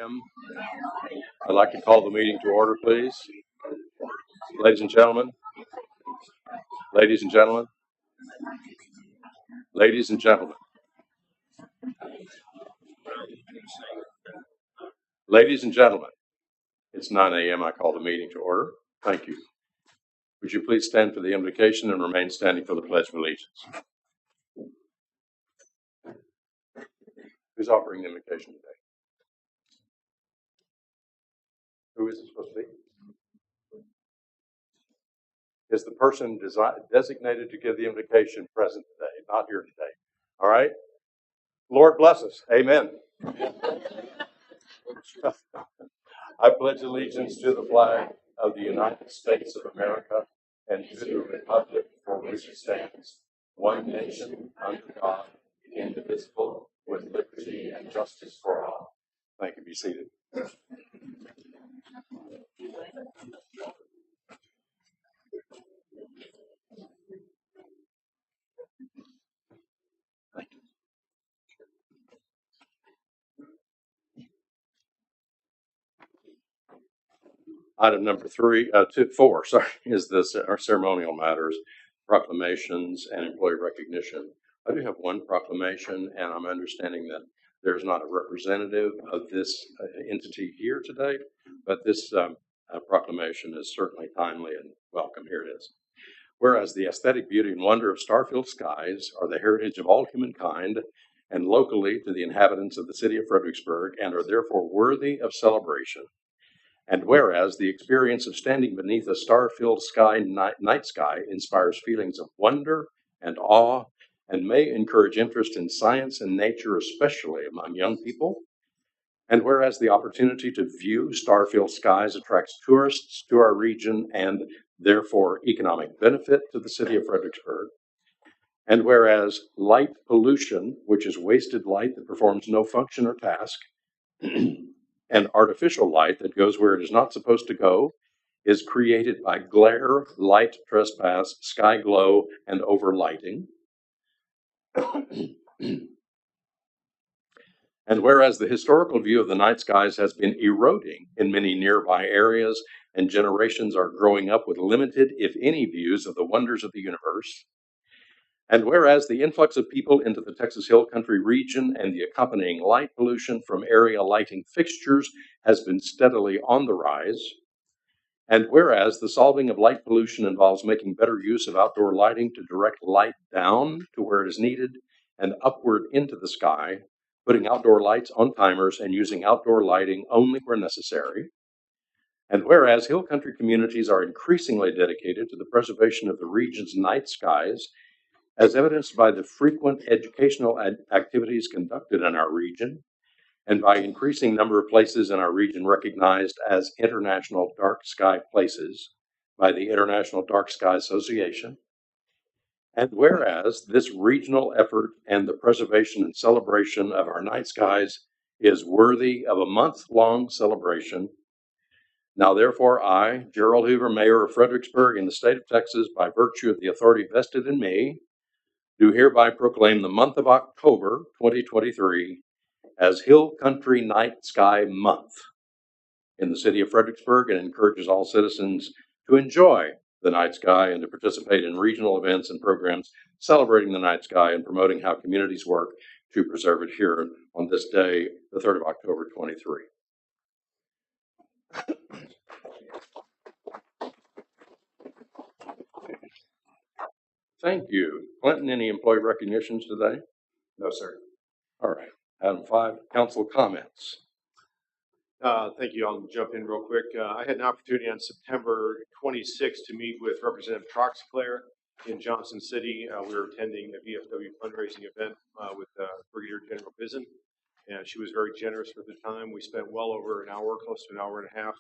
I'd like to call the meeting to order, please. Ladies and gentlemen, ladies and gentlemen, ladies and gentlemen, ladies and gentlemen, it's 9 a.m. I call the meeting to order. Thank you. Would you please stand for the invocation and remain standing for the Pledge of Allegiance? Who's offering the invocation today? Who is it supposed to be? Is the person designated to give the invocation present today, not here today? All right? Lord bless us. Amen. I pledge allegiance to the flag of the United States of America and to the republic for which it stands, one nation, under God, indivisible, with liberty and justice for all. Thank you. Be seated. Thank you. Item number 4, is our ceremonial matters, proclamations, and employee recognition. I do have one proclamation, and I'm understanding that there's not a representative of this entity here today, but this proclamation is certainly timely and welcome. Here it is. Whereas the aesthetic beauty and wonder of star-filled skies are the heritage of all humankind and locally to the inhabitants of the city of Fredericksburg and are therefore worthy of celebration. And whereas the experience of standing beneath a star-filled night sky inspires feelings of wonder and awe and may encourage interest in science and nature, especially among young people. And whereas the opportunity to view star-filled skies attracts tourists to our region and therefore economic benefit to the city of Fredericksburg. And whereas light pollution, which is wasted light that performs no function or task, and artificial light that goes where it is not supposed to go, is created by glare, light trespass, sky glow, and overlighting. And whereas the historical view of the night skies has been eroding in many nearby areas, and generations are growing up with limited, if any, views of the wonders of the universe. And whereas the influx of people into the Texas Hill Country region and the accompanying light pollution from area lighting fixtures has been steadily on the rise. And whereas the solving of light pollution involves making better use of outdoor lighting to direct light down to where it is needed and upward into the sky, putting outdoor lights on timers and using outdoor lighting only where necessary. And whereas Hill Country communities are increasingly dedicated to the preservation of the region's night skies, as evidenced by the frequent educational activities conducted in our region, and by increasing number of places in our region recognized as International Dark Sky Places by the International Dark Sky Association. And whereas this regional effort and the preservation and celebration of our night skies is worthy of a month-long celebration, now therefore I, Gerald Hoover, Mayor of Fredericksburg in the state of Texas, by virtue of the authority vested in me, do hereby proclaim the month of October 2023 as Hill Country Night Sky Month in the city of Fredericksburg, and encourages all citizens to enjoy the night sky and to participate in regional events and programs celebrating the night sky and promoting how communities work to preserve it here on this day, the 3rd of October 23. Thank you. Clinton, any employee recognitions today? No, sir. All right. Item 5, council comments. Thank you. I'll jump in real quick. I had an opportunity on September 26th to meet with Representative Troxclair in Johnson City. We were attending a VFW fundraising event with Brigadier General Bizen, and she was very generous with the time. We spent well over an hour, close to an hour and a half,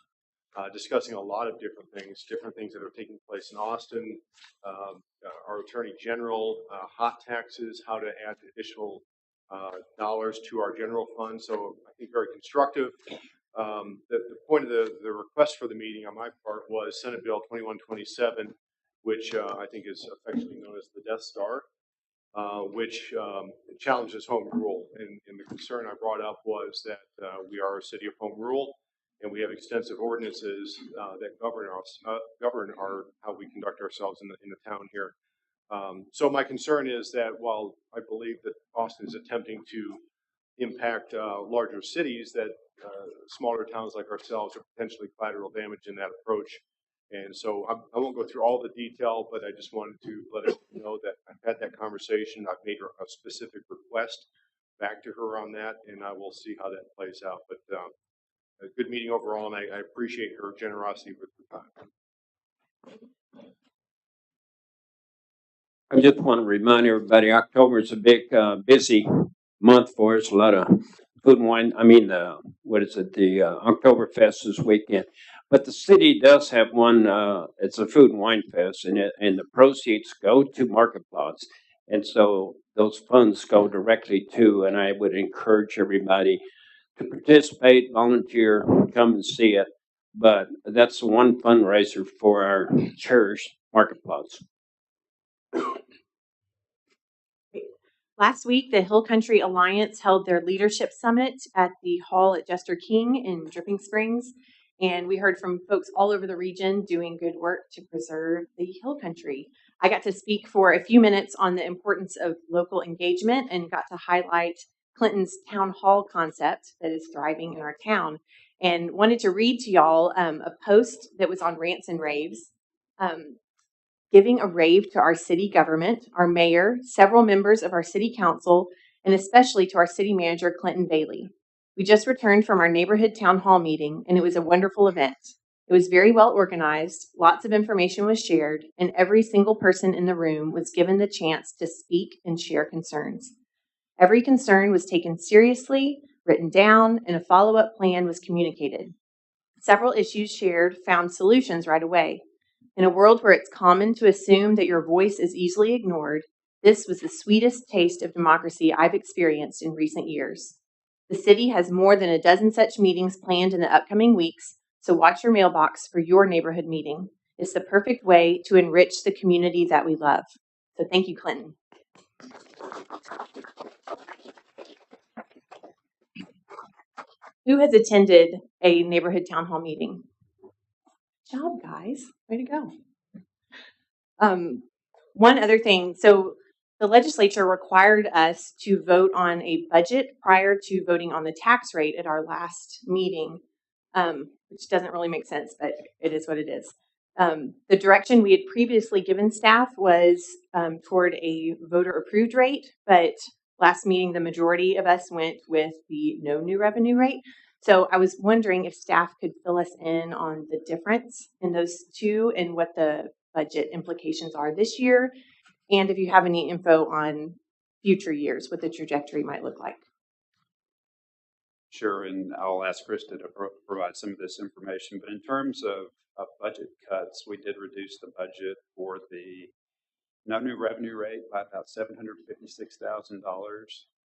discussing a lot of different things that are taking place in Austin, our Attorney General, hot taxes, how to add additional dollars to our general fund. So I think very constructive. The point of the request for the meeting on my part was Senate Bill 2127, which I think is affectionately known as the Death Star, which challenges home rule in the concern I brought up was that we are a city of home rule, and we have extensive ordinances that govern us, govern our how we conduct ourselves in the town here. So my concern is that while I believe that Austin is attempting to impact larger cities, that smaller towns like ourselves are potentially collateral damage in that approach. And so I won't go through all the detail, but I just wanted to let everyone know that I've had that conversation. I've made her a specific request back to her on that, and I will see how that plays out. But a good meeting overall, and I appreciate her generosity with the time. I just want to remind everybody, October is a big, busy month for us. A lot of food and wine. I mean, what is it? The Oktoberfest this weekend. But the city does have one. It's a food and wine fest, and the proceeds go to market plots, and so those funds go directly to. And I would encourage everybody to participate, volunteer, come and see it. But that's the one fundraiser for our church, market plots. Last week, the Hill Country Alliance held their leadership summit at the hall at Jester King in Dripping Springs. And we heard from folks all over the region doing good work to preserve the Hill Country. I got to speak for a few minutes on the importance of local engagement and got to highlight Clinton's town hall concept that is thriving in our town. And wanted to read to y'all a post that was on Rants and Raves. Giving a rave to our city government, our mayor, several members of our city council, and especially to our city manager, Clinton Bailey. We just returned from our neighborhood town hall meeting, and it was a wonderful event. It was very well organized, lots of information was shared, and every single person in the room was given the chance to speak and share concerns. Every concern was taken seriously, written down, and a follow-up plan was communicated. Several issues shared found solutions right away. In a world where it's common to assume that your voice is easily ignored, this was the sweetest taste of democracy I've experienced in recent years. The city has more than a dozen such meetings planned in the upcoming weeks, so watch your mailbox for your neighborhood meeting. It's the perfect way to enrich the community that we love. So thank you, Clinton. Who has attended a neighborhood town hall meeting? Good job, guys. Way to go. One other thing, so the legislature required us to vote on a budget prior to voting on the tax rate at our last meeting, which doesn't really make sense, but it is what it is. The direction we had previously given staff was toward a voter approved rate, but last meeting, the majority of us went with the no new revenue rate. So I was wondering if staff could fill us in on the difference in those two and what the budget implications are this year, and if you have any info on future years, what the trajectory might look like. Sure, and I'll ask Krista to provide some of this information. But in terms of budget cuts, we did reduce the budget for the no new revenue rate by about $756,000.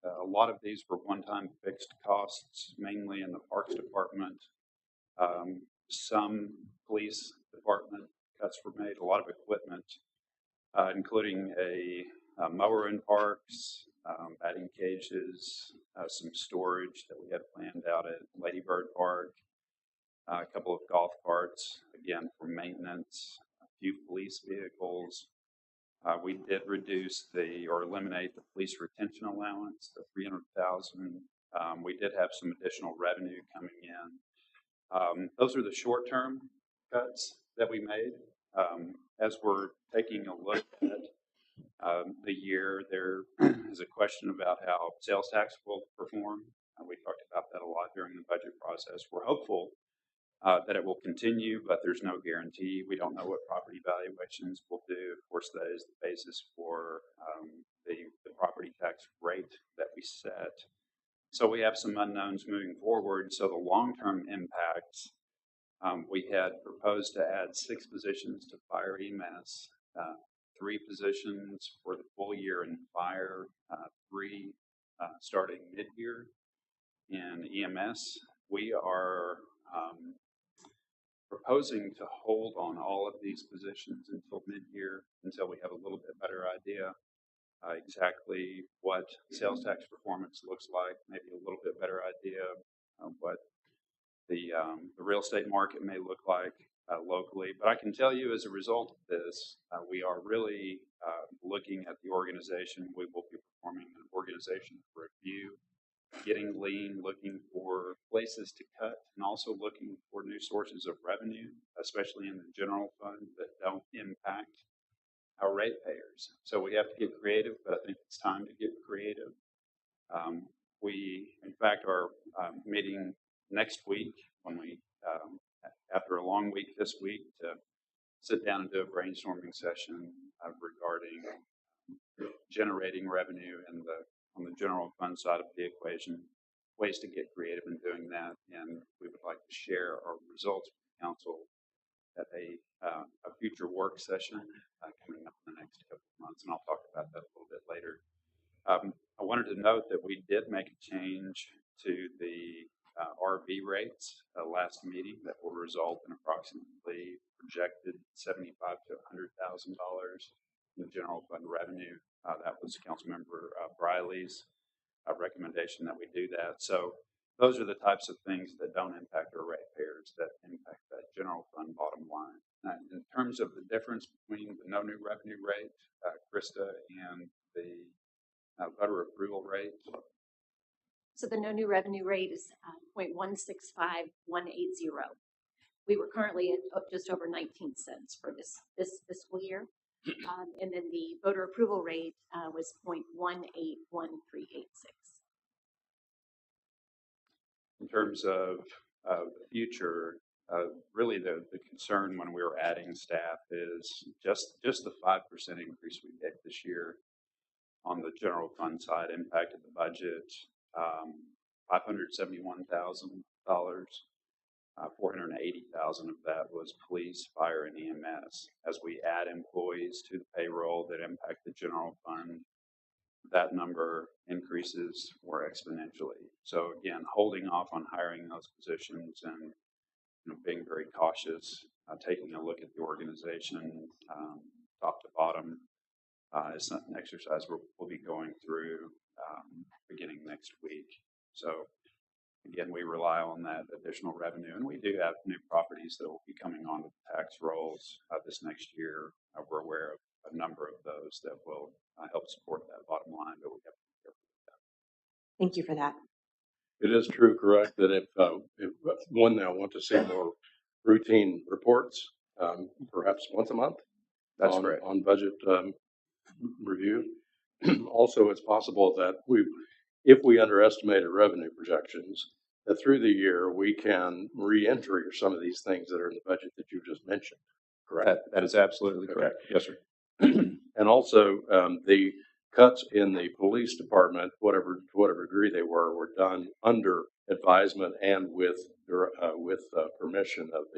A lot of these were one-time fixed costs, mainly in the Parks Department. Some police department cuts were made, a lot of equipment, including a mower in parks, batting cages, some storage that we had planned out at Lady Bird Park, a couple of golf carts, again, for maintenance, a few police vehicles. We did reduce or eliminate the police retention allowance, the $300,000. We did have some additional revenue coming in. Those are the short-term cuts that we made. As we're taking a look at the year, there is a question about how sales tax will perform. We talked about that a lot during the budget process. We're hopeful that it will continue, but there's no guarantee. We don't know what property valuations will do. Of course, that is the basis for the property tax rate that we set. So we have some unknowns moving forward. So the long-term impacts, we had proposed to add 6 positions to fire EMS, 3 positions for the full year in fire, 3 starting mid-year in EMS. We are proposing to hold on all of these positions until mid-year, until we have a little bit better idea. exactly what sales tax performance looks like, maybe a little bit better idea of what the real estate market may look like locally. But I can tell you, as a result of this, we are really looking at the organization. We will be performing an organization review, getting lean, looking for places to cut, and also looking for new sources of revenue, especially in the general fund, that don't impact our ratepayers. So we have to get creative, but I think it's time to get creative. We, in fact, are meeting next week when we, after a long week this week, to sit down and do a brainstorming session regarding generating revenue on the general fund side of the equation, ways to get creative in doing that, and we would like to share our results with the council at a future work session coming up in the next couple of months, and I'll talk about that a little bit later. I wanted to note that we did make a change to the RV rates last meeting that will result in approximately projected $75,000 to $100,000 in the general fund revenue. That was Councilmember Briley's recommendation that we do that. So those are the types of things that don't impact our ratepayers, that impact that general fund bottom line. In terms of the difference between the no new revenue rate, Krista, and the voter approval rate. So the no new revenue rate is 0.165180. We were currently at just over 19 cents for this fiscal year. And then the voter approval rate was 0.181386. In terms of the future, really the concern when we were adding staff is just the 5% increase we get this year on the general fund side impacted the budget $571,000. $480,000 of that was police, fire, and EMS. As we add employees to the payroll that impact the general fund, that number increases more exponentially. So again, holding off on hiring those positions and being very cautious, taking a look at the organization top to bottom is an exercise we'll be going through beginning next week. So again, we rely on that additional revenue, and we do have new properties that will be coming onto the tax rolls this next year. We're aware of a number of those that will help support that bottom line, but we have to be careful with that. Thank you for that. It is true, correct, that if one now want to see more routine reports, perhaps once a month. That's correct. On budget review. Also, it's possible that if we underestimated revenue projections, that through the year we can re-enter some of these things that are in the budget that you just mentioned. Correct. That is absolutely correct. Yes, sir. And also, the cuts in the police department, to whatever degree they were done under advisement and with permission of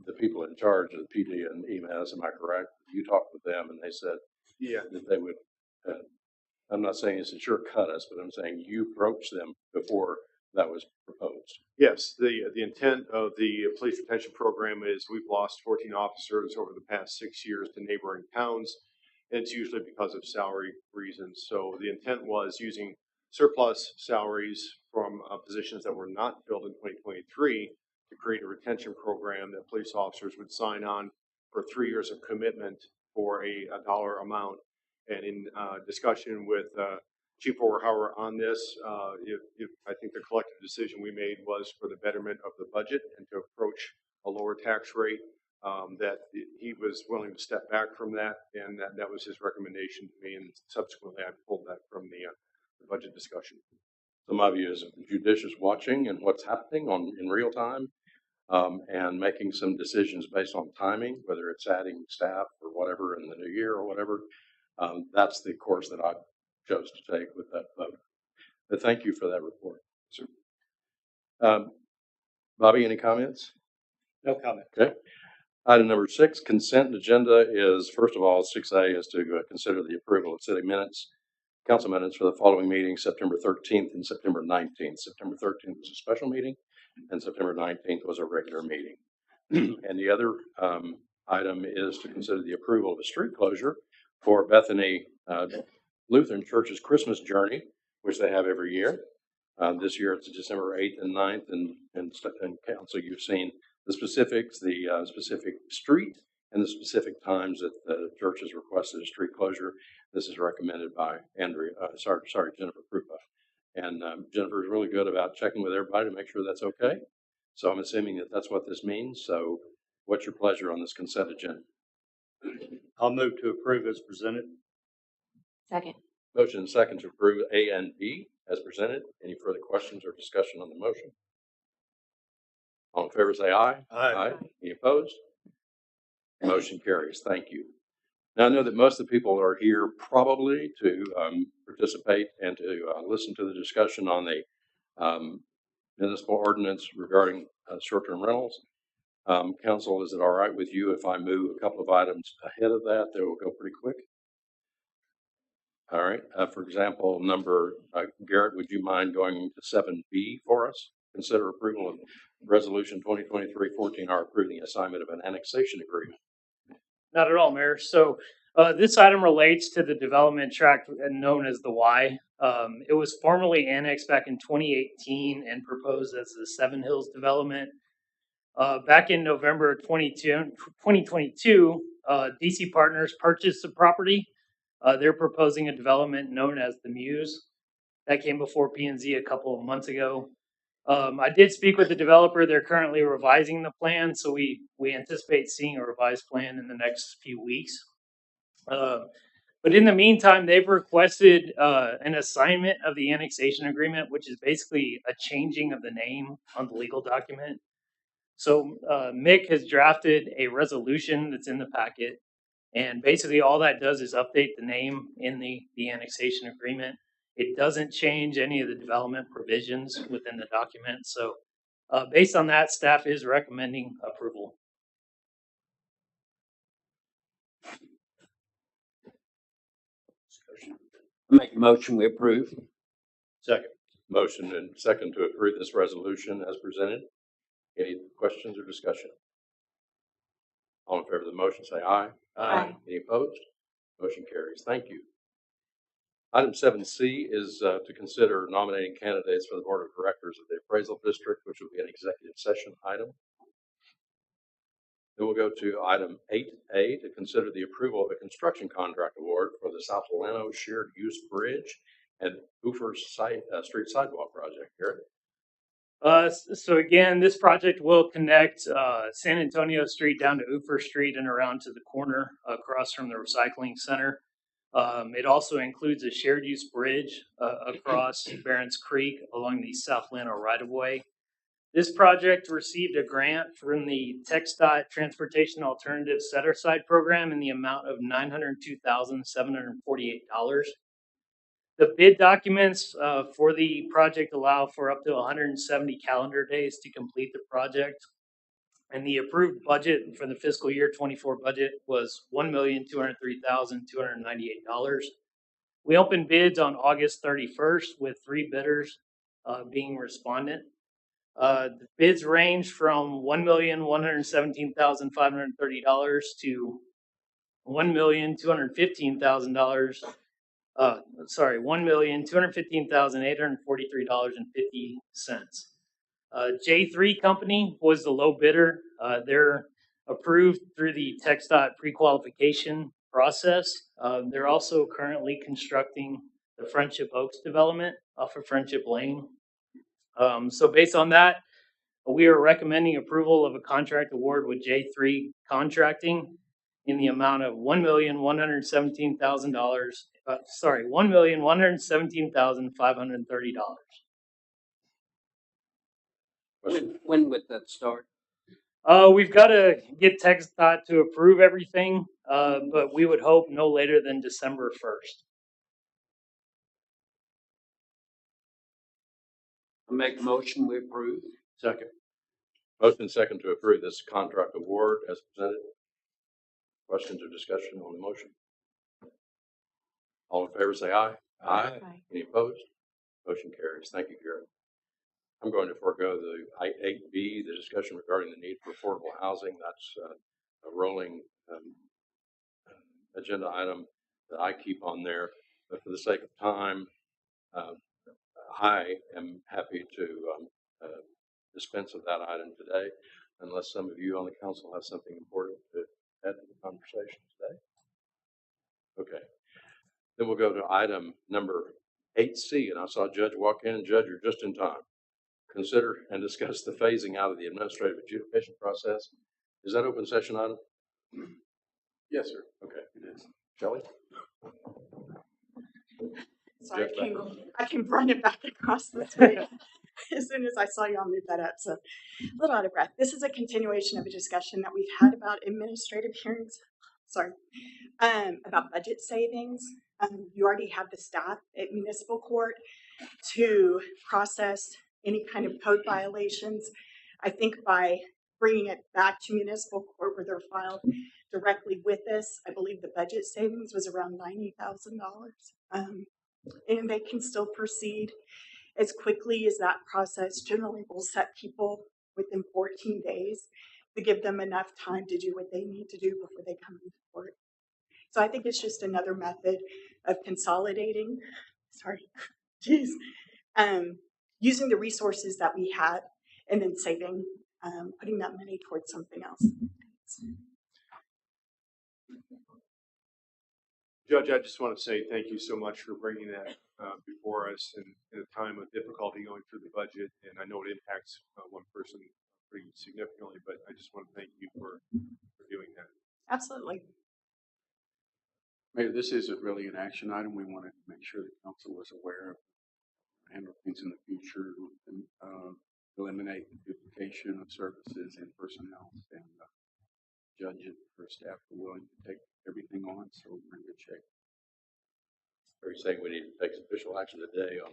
the people in charge of the PD and EMS. Am I correct? You talked with them, and they said that they would. I'm not saying it's a sure cut us, but I'm saying you approached them before that was proposed. Yes, the intent of the police retention program is we've lost 14 officers over the past 6 years to neighboring towns, and it's usually because of salary reasons. So the intent was using surplus salaries from positions that were not filled in 2023 to create a retention program that police officers would sign on for 3 years of commitment for a dollar amount. And in discussion with Chief Overhauer on this, I think the collective decision we made was for the betterment of the budget and to approach a lower tax rate, that he was willing to step back from that, and that was his recommendation to me, and subsequently I pulled that from the budget discussion. So my view is judicious watching and what's happening in real time, and making some decisions based on timing, whether it's adding staff or whatever in the new year or whatever. That's the course that I chose to take with that vote. But thank you for that report, sir. Bobby, any comments? No comment. Okay. Item number 6, consent agenda is, first of all, 6A is to consider the approval of city minutes, council minutes for the following meetings, September 13th and September 19th. September 13th was a special meeting, and September 19th was a regular meeting. And the other item is to consider the approval of a street closure for Bethany Lutheran Church's Christmas Journey, which they have every year. This year it's December 8th and 9th, and council, you've seen the specifics, the specific street, and the specific times that the church has requested a street closure. This is recommended by Jennifer Krupa. And Jennifer is really good about checking with everybody to make sure that's okay. So I'm assuming that that's what this means. So what's your pleasure on this consent agenda? I'll move to approve as presented. Second. Motion and second to approve A and B as presented. Any further questions or discussion on the motion? All in favor say aye. Aye. Any opposed? Motion carries. Thank you. Now I know that most of the people are here probably to participate and to listen to the discussion on the municipal ordinance regarding short-term rentals. Council, is it all right with you if I move a couple of items ahead of that? They will go pretty quick. All right. For example, Garrett, would you mind going to 7B for us? Consider approval of Resolution 2023-14R approving the assignment of an annexation agreement. Not at all, Mayor. So this item relates to the development tract known as the Y. It was formally annexed back in 2018 and proposed as the Seven Hills development. Back in November 2022, DC Partners purchased the property. They're proposing a development known as the Muse. That came before P&Z a couple of months ago. I did speak with the developer. They're currently revising the plan, so we anticipate seeing a revised plan in the next few weeks. But in the meantime, they've requested an assignment of the annexation agreement, which is basically a changing of the name on the legal document. So Mick has drafted a resolution that's in the packet, and basically all that does is update the name in the annexation agreement. It doesn't change any of the development provisions within the document. So based on that, staff is recommending approval. Make a motion, we approve. Second. Motion and second to approve this resolution as presented. Any questions or discussion? All in favor of the motion say aye. Aye. Any opposed? Motion carries. Thank you. Item 7C is to consider nominating candidates for the Board of Directors of the Appraisal District, which will be an executive session item. Then we'll go to item 8A to consider the approval of a construction contract award for the South Lano Shared Use Bridge and Hoofer Street Sidewalk Project. Garrett? So again, this project will connect San Antonio Street down to Hoofer Street and around to the corner across from the recycling center. It also includes a shared use bridge across Barron's Creek along the South Lano right-of-way. This project received a grant from the TxDOT Transportation Alternative Set-Aside Program in the amount of $902,748. The bid documents for the project allow for up to 170 calendar days to complete the project. And the approved budget for the fiscal year 24 budget was $1,203,298. We opened bids on August 31st with 3 bidders being respondent. The bids range from $1,117,530 to $1,215,843.50. J3 Company was the low bidder. They're approved through the TxDOT pre-qualification process. They're also currently constructing the Friendship Oaks development off of Friendship Lane. So based on that, we are recommending approval of a contract award with J3 Contracting in the amount of $1,117,530. When would that start? We've got to get TxDOT to approve everything, but we would hope no later than December 1st. I make a motion, we approve. Second. Motion second to approve this contract award as presented. Questions or discussion on the motion? All in favor say aye. Aye. Any opposed? Motion carries. Thank you, Garrett. I'm going to forego the 8B, the discussion regarding the need for affordable housing. That's a rolling agenda item. that I keep on there. But for the sake of time, I am happy to dispense of that item today, unless some of you on the council have something important to add to the conversation today. Okay. Then we'll go to item number 8C, and I saw a judge walk in. Judge, you're just in time. Consider and discuss the phasing out of the administrative adjudication process. Is that open session item? Yes, sir. Okay, it is. Shelley? Sorry, Judge Becker? I came running back across the street as soon as I saw y'all move that up. So a little out of breath. This is a continuation of a discussion that we've had about administrative hearings. Sorry, about budget savings. You already have the staff at municipal court to process any kind of code violations. I think by bringing it back to municipal court where they're filed directly with us, I believe the budget savings was around $90,000. And they can still proceed as quickly as that process. Generally, will set people within 14 days to give them enough time to do what they need to do before they come into court. So I think it's just another method of consolidating, using the resources that we had and then saving, putting that money towards something else. Judge, I just want to say thank you so much for bringing that before us in a time of difficulty going through the budget. And I know it impacts one person pretty significantly, but I just want to thank you for doing that. Absolutely. Mayor, this isn't really an action item. We wanted to make sure the council was aware of handle things in the future and eliminate the duplication of services and personnel. And judge and her staff are willing to take everything on, so we're in good shape. Are you saying we need to take official action today on?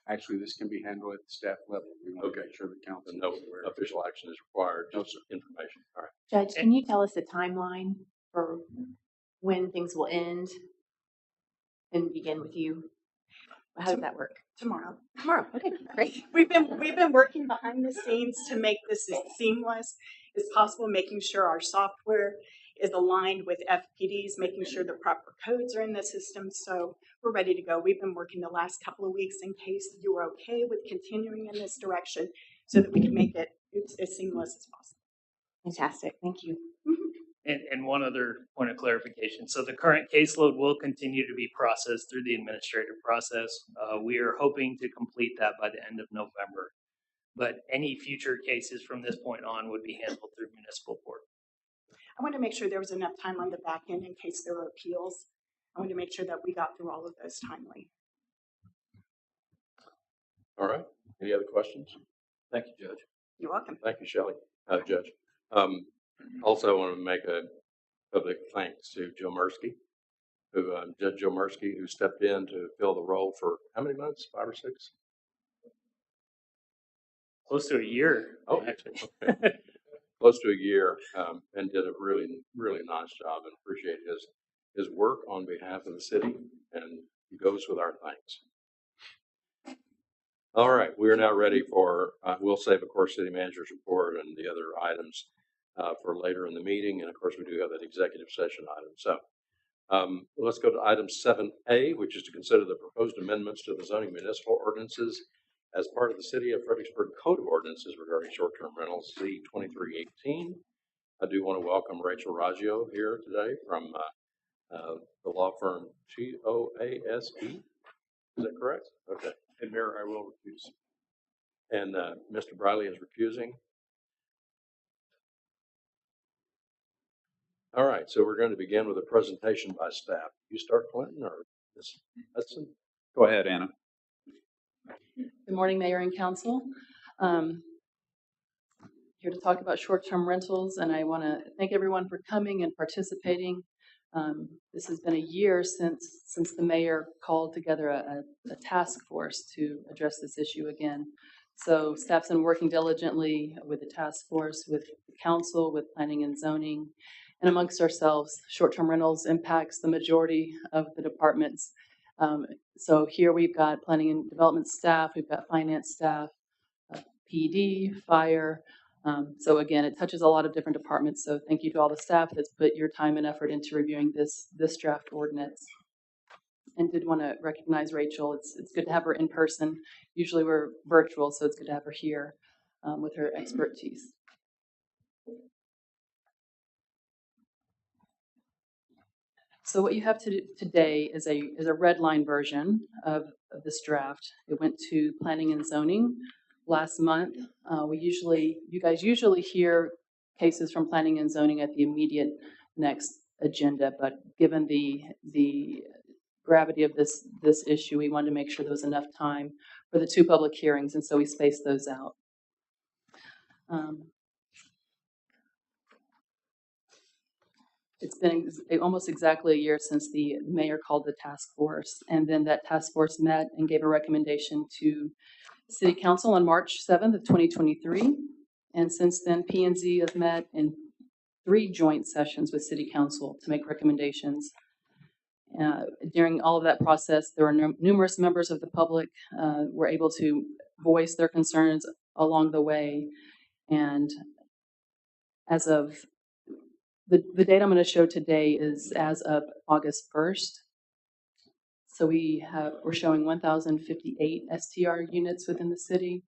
Actually, this can be handled at the staff level. We want to make sure the council no is aware. Official action is required. Just information. All right. Judge, can you tell us the timeline for when things will end and begin with you? How does that work? Tomorrow. Tomorrow. Okay, great. We've been working behind the scenes to make this as seamless as possible, making sure our software is aligned with FPDs, making sure the proper codes are in the system. So we're ready to go. We've been working the last couple of weeks in case you were okay with continuing in this direction so that we can make it as seamless as possible. Fantastic. Thank you. And one other point of clarification. So the current caseload will continue to be processed through the administrative process. We are hoping to complete that by the end of November. But any future cases from this point on would be handled through municipal court. I want to make sure there was enough time on the back end in case there were appeals. I want to make sure that we got through all of those timely. All right. Any other questions? Thank you, Judge. You're welcome. Thank you, Shelley. Judge. Also, I want to make a public thanks to Joe Mursky, Judge Joe Mursky, who stepped in to fill the role for how many months? 5 or 6? Close to a year. Oh, actually. Okay. Close to a year, and did a really, really nice job, and appreciate his work on behalf of the city, and he goes with our thanks. All right, we are now ready for, we'll save, of course, city manager's report and the other items for later in the meeting, and of course, we do have that executive session item. So let's go to item 7A, which is to consider the proposed amendments to the zoning municipal ordinances as part of the City of Fredericksburg Code of Ordinances regarding short-term rentals, C-2318. I do want to welcome Rachel Raggio here today from the law firm TOASE. Is that correct? Okay. And Mayor, I will recuse. And Mr. Briley is recusing. All right, so we're going to begin with a presentation by staff. You start, Clinton, or Ms. Hudson? Go ahead, Anna. Good morning, Mayor and Council. Here to talk about short-term rentals, and I want to thank everyone for coming and participating. This has been a year since the mayor called together a task force to address this issue again. So staff's been working diligently with the task force, with the council, with planning and zoning, and amongst ourselves. Short-term rentals impacts the majority of the departments. So here we've got planning and development staff, we've got finance staff, PD, fire. So again, it touches a lot of different departments. So thank you to all the staff that's put your time and effort into reviewing this draft ordinance. and did want to recognize Rachel. It's good to have her in person. Usually we're virtual, so it's good to have her here with her expertise. So what you have today is a red line version of this draft. It went to planning and zoning last month. You guys usually hear cases from planning and zoning at the immediate next agenda, but given the gravity of this issue, we wanted to make sure there was enough time for the 2 public hearings, and so we spaced those out. It's been almost exactly a year since the mayor called the task force, and then that task force met and gave a recommendation to City Council on March 7th of 2023. And since then, P&Z has met in 3 joint sessions with City Council to make recommendations. During all of that process, there were numerous members of the public were able to voice their concerns along the way. And as of the date I'm going to show today is as of August 1st. So we're showing 1,058 STR units within the city.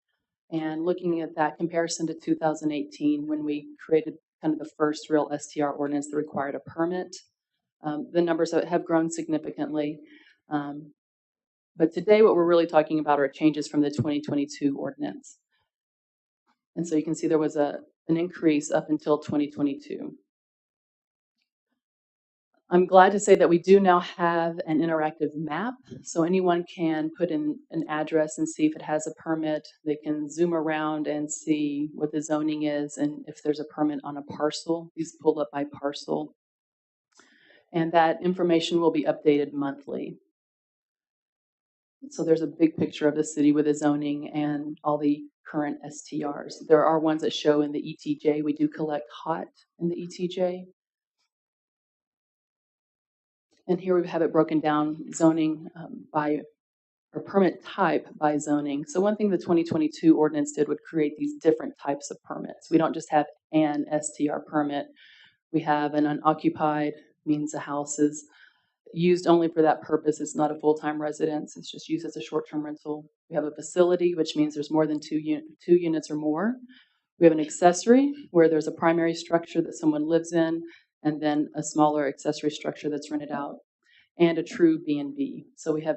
And looking at that comparison to 2018, when we created kind of the first real STR ordinance that required a permit, the numbers have grown significantly. But today what we're really talking about are changes from the 2022 ordinance. And so you can see there was an increase up until 2022. I'm glad to say that we do now have an interactive map, so anyone can put in an address and see if it has a permit. They can zoom around and see what the zoning is and if there's a permit on a parcel. These pull up by parcel. And that information will be updated monthly. So there's a big picture of the city with the zoning and all the current STRs. There are ones that show in the ETJ. We do collect HOT in the ETJ. And here we have it broken down zoning or permit type by zoning. So one thing the 2022 ordinance did would create these different types of permits. We don't just have an STR permit. We have an unoccupied, means the house is used only for that purpose. It's not a full-time residence. It's just used as a short-term rental. We have a facility, which means there's more than two units or more. We have an accessory, where there's a primary structure that someone lives in, and then a smaller accessory structure that's rented out, and a true B&B. So we have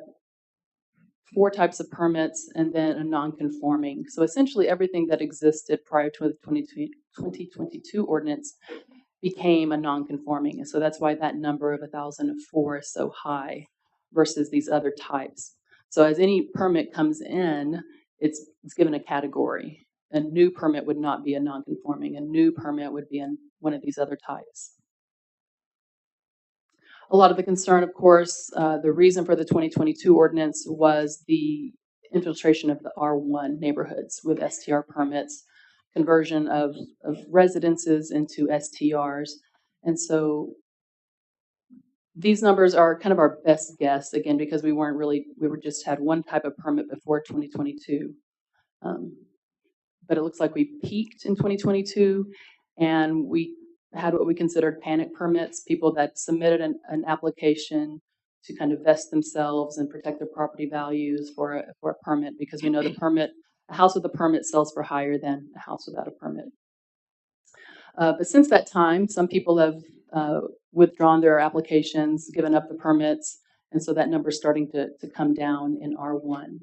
4 types of permits, and then a non-conforming. So essentially everything that existed prior to the 2022 ordinance became a non-conforming. And so that's why that number of 1,004 is so high versus these other types. So as any permit comes in, it's given a category. A new permit would not be a non-conforming. A new permit would be in one of these other types. A lot of the concern, of course, the reason for the 2022 ordinance was the infiltration of the R1 neighborhoods with STR permits, conversion of residences into STRs. And so these numbers are kind of our best guess, again, because we just had one type of permit before 2022. But it looks like we peaked in 2022, and we had what we considered panic permits, people that submitted an application to kind of vest themselves and protect their property values for a permit, because we know a house with a permit sells for higher than a house without a permit. But since that time, some people have withdrawn their applications, given up the permits, and so that number is starting to come down in R1.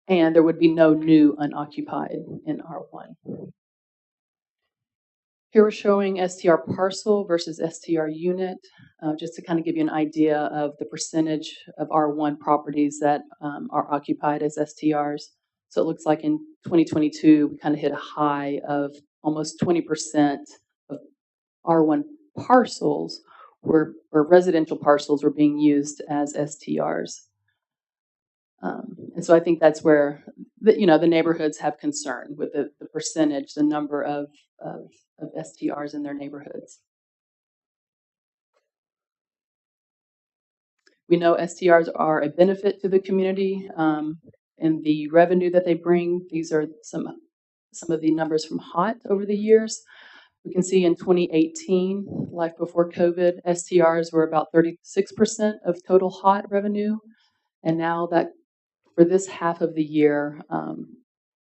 And there would be no new unoccupied in R1. Here we're showing STR parcel versus STR unit, just to kind of give you an idea of the percentage of R1 properties that are occupied as STRs. So it looks like in 2022, we kind of hit a high of almost 20% of R1 parcels or residential parcels were being used as STRs. And so I think that's where the neighborhoods have concern with the percentage, the number of STRs in their neighborhoods. We know STRs are a benefit to the community and the revenue that they bring. These are some of the numbers from HOT over the years. We can see in 2018, life before COVID, STRs were about 36% of total HOT revenue. And now that for this half of the year,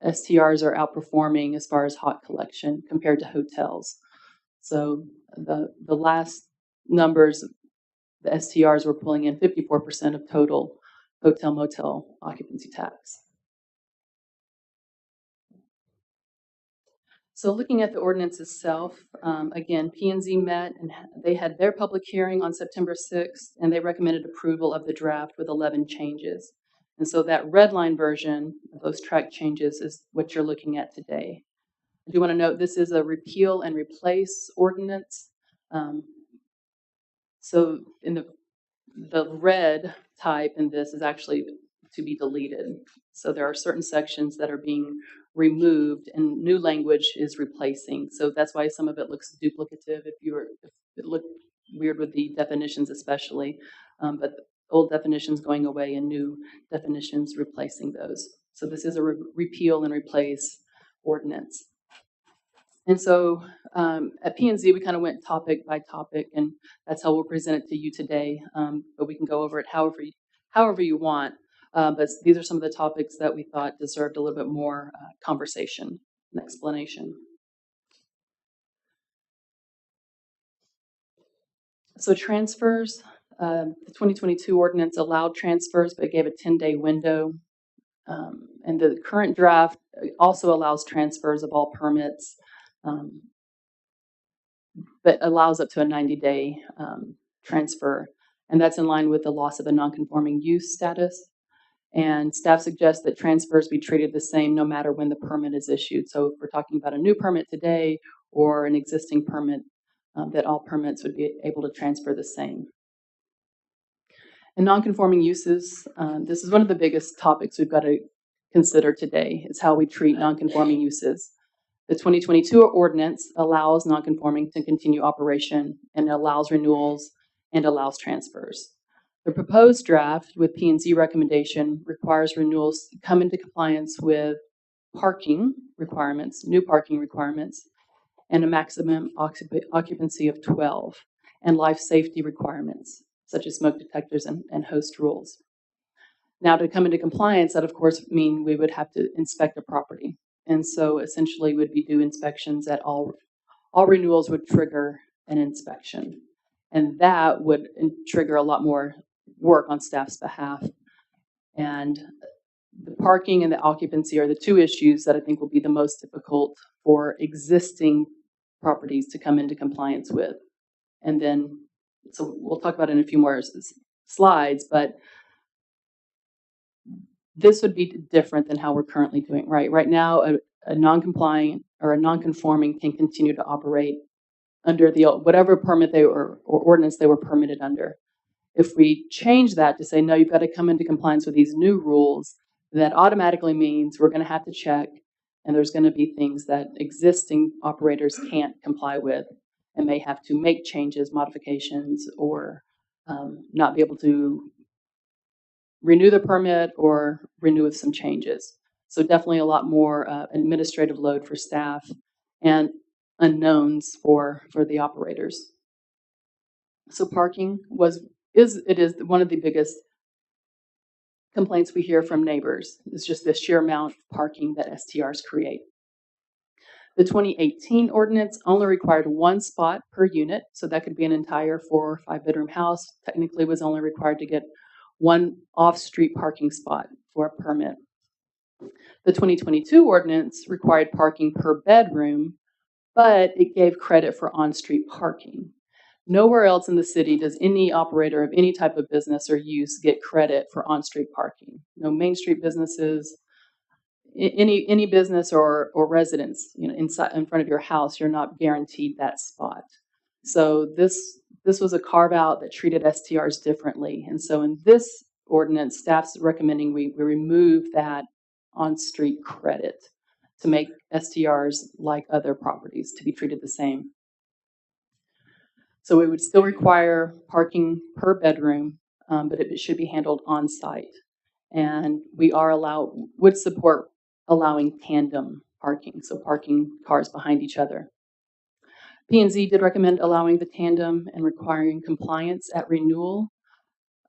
STRs are outperforming as far as HOT collection compared to hotels. So the last numbers, the STRs were pulling in 54% of total hotel motel occupancy tax. So looking at the ordinance itself, again, P&Z met and they had their public hearing on September 6th, and they recommended approval of the draft with 11 changes. And so that red line version of those track changes is what you're looking at today. I do want to note this is a repeal and replace ordinance. So in the red type in this is actually to be deleted. So there are certain sections that are being removed and new language is replacing. So that's why some of it looks duplicative if it looked weird with the definitions especially, but old definitions going away and new definitions replacing those. So this is a repeal and replace ordinance. And so at P&Z, we kind of went topic by topic, and that's how we'll present it to you today. But we can go over it however you want. But these are some of the topics that we thought deserved a little bit more conversation and explanation. So transfers, the 2022 ordinance allowed transfers, but it gave a 10-day window. And the current draft also allows transfers of all permits, but allows up to a 90-day transfer. And that's in line with the loss of a nonconforming use status. And staff suggests that transfers be treated the same no matter when the permit is issued. So if we're talking about a new permit today or an existing permit, that all permits would be able to transfer the same. And nonconforming uses, this is one of the biggest topics we've got to consider today, is how we treat nonconforming uses. The 2022 ordinance allows nonconforming to continue operation and allows renewals and allows transfers. The proposed draft with P&Z recommendation requires renewals to come into compliance with parking requirements, new parking requirements, and a maximum occupancy of 12, and life safety requirements, such as smoke detectors and host rules. Now, to come into compliance, that of course mean we would have to inspect a property. And so essentially would be due inspections at all renewals would trigger an inspection. And that would trigger a lot more work on staff's behalf. And the parking and the occupancy are the two issues that I think will be the most difficult for existing properties to come into compliance with. And then, so we'll talk about it in a few more slides, but this would be different than how we're currently doing, right? Right now, a non-compliant or a non-conforming can continue to operate under the whatever permit they were or ordinance they were permitted under. If we change that to say, no, you've got to come into compliance with these new rules, that automatically means we're going to have to check, and there's going to be things that existing operators can't comply with and may have to make changes, modifications, or not be able to renew the permit or renew with some changes. So definitely a lot more administrative load for staff and unknowns for the operators. So parking is one of the biggest complaints we hear from neighbors. It's just the sheer amount of parking that STRs create. The 2018 ordinance only required one spot per unit, so that could be an entire 4- or 5-bedroom house. Technically was only required to get one off-street parking spot for a permit. The 2022 ordinance required parking per bedroom, but it gave credit for on-street parking. Nowhere else in the city does any operator of any type of business or use get credit for on-street parking. No Main Street businesses, any business or residence, inside in front of your house, you're not guaranteed that spot. So this was a carve out that treated STRs differently. And so in this ordinance, staff's recommending we remove that on-street credit to make STRs like other properties to be treated the same. So it would still require parking per bedroom, but it should be handled on site. And we would support allowing tandem parking, so parking cars behind each other. P&Z did recommend allowing the tandem and requiring compliance at renewal.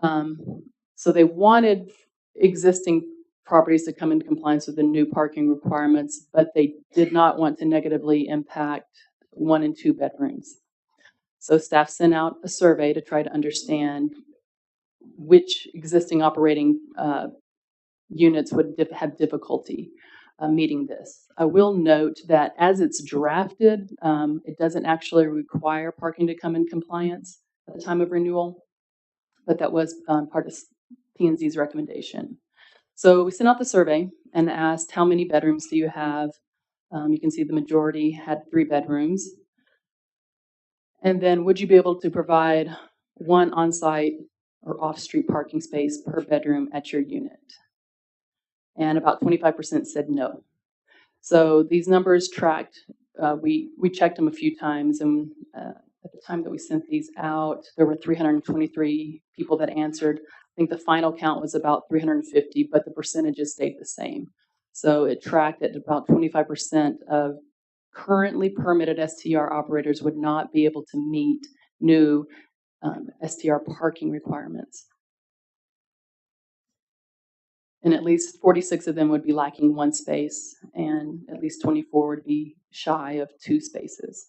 So they wanted existing properties to come into compliance with the new parking requirements, but they did not want to negatively impact 1 and 2 bedrooms. So staff sent out a survey to try to understand which existing operating units would have difficulty meeting this. I will note that as it's drafted, it doesn't actually require parking to come in compliance at the time of renewal, but that was part of P&Z's recommendation. So we sent out the survey and asked, how many bedrooms do you have? You can see the majority had 3 bedrooms. And then would you be able to provide 1 on-site or off-street parking space per bedroom at your unit? And about 25% said no. So these numbers tracked, we checked them a few times, and at the time that we sent these out, there were 323 people that answered. I think the final count was about 350, but the percentages stayed the same. So it tracked at about 25% of currently permitted STR operators would not be able to meet new STR parking requirements. And at least 46 of them would be lacking 1 space, and at least 24 would be shy of 2 spaces.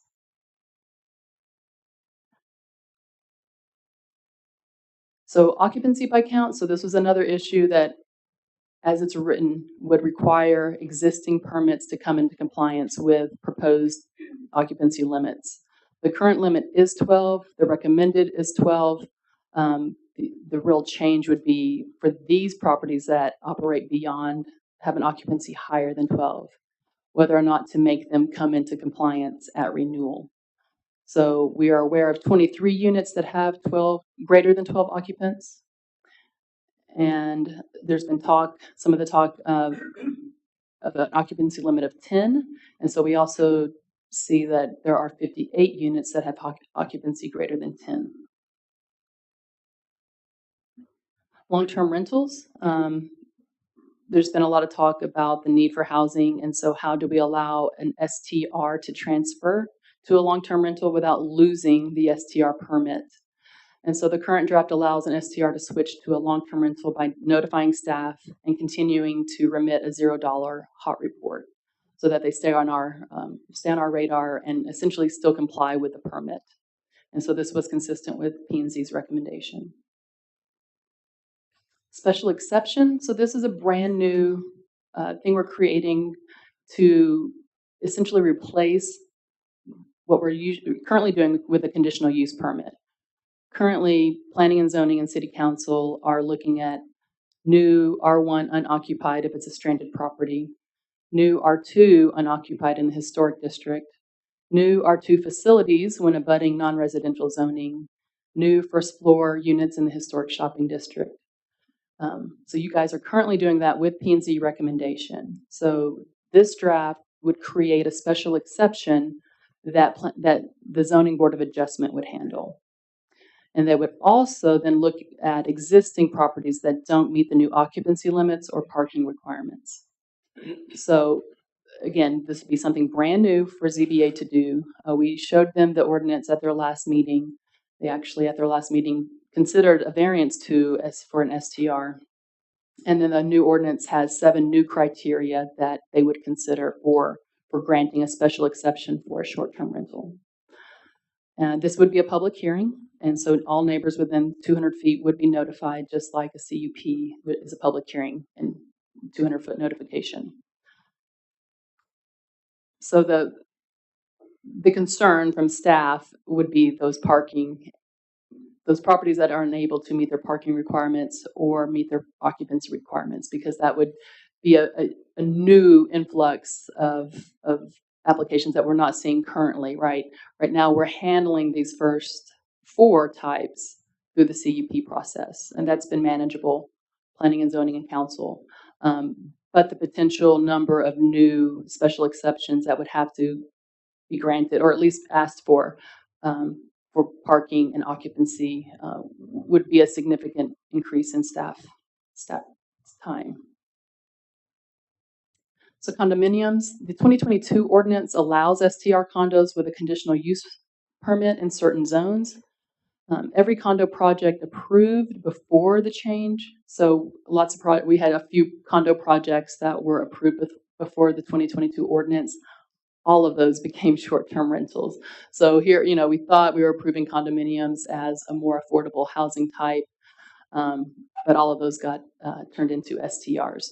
So occupancy by count, so this was another issue that, as it's written, would require existing permits to come into compliance with proposed occupancy limits. The current limit is 12, the recommended is 12. The real change would be for these properties that operate beyond, have an occupancy higher than 12, whether or not to make them come into compliance at renewal. So we are aware of 23 units that have greater than 12 occupants. And there's been some of the talk of an occupancy limit of 10. And so we also see that there are 58 units that have occupancy greater than 10. Long-term rentals, there's been a lot of talk about the need for housing, and so how do we allow an STR to transfer to a long-term rental without losing the STR permit? And so the current draft allows an STR to switch to a long-term rental by notifying staff and continuing to remit a $0 hot report so that they stay on our radar and essentially still comply with the permit. And so this was consistent with P&Z's recommendation. Special exception. So this is a brand new thing we're creating to essentially replace what we're currently doing with a conditional use permit. Currently, Planning and Zoning and City Council are looking at new R1 unoccupied if it's a stranded property, new R2 unoccupied in the historic district, new R2 facilities when abutting non-residential zoning, new first floor units in the historic shopping district. So you guys are currently doing that with P&Z recommendation. So this draft would create a special exception that the Zoning Board of Adjustment would handle. And they would also then look at existing properties that don't meet the new occupancy limits or parking requirements. So again, this would be something brand new for ZBA to do. We showed them the ordinance at their last meeting. They actually, at their last meeting, considered a variance for an STR. And then the new ordinance has 7 new criteria that they would consider for granting a special exception for a short-term rental. And this would be a public hearing, and so all neighbors within 200 feet would be notified, just like a CUP is a public hearing and 200-foot notification. So the concern from staff would be those properties that are unable to meet their parking requirements or meet their occupancy requirements, because that would be a new influx of applications that we're not seeing currently, right? Right now, we're handling these first 4 types through the CUP process, and that's been manageable, Planning and Zoning and Council. But the potential number of new special exceptions that would have to be granted, or at least asked for parking and occupancy, would be a significant increase in staff time. So condominiums, the 2022 ordinance allows STR condos with a conditional use permit in certain zones. Every condo project approved before the change. So we had a few condo projects that were approved before the 2022 ordinance. All of those became short-term rentals. So here, we thought we were approving condominiums as a more affordable housing type, but all of those got turned into STRs.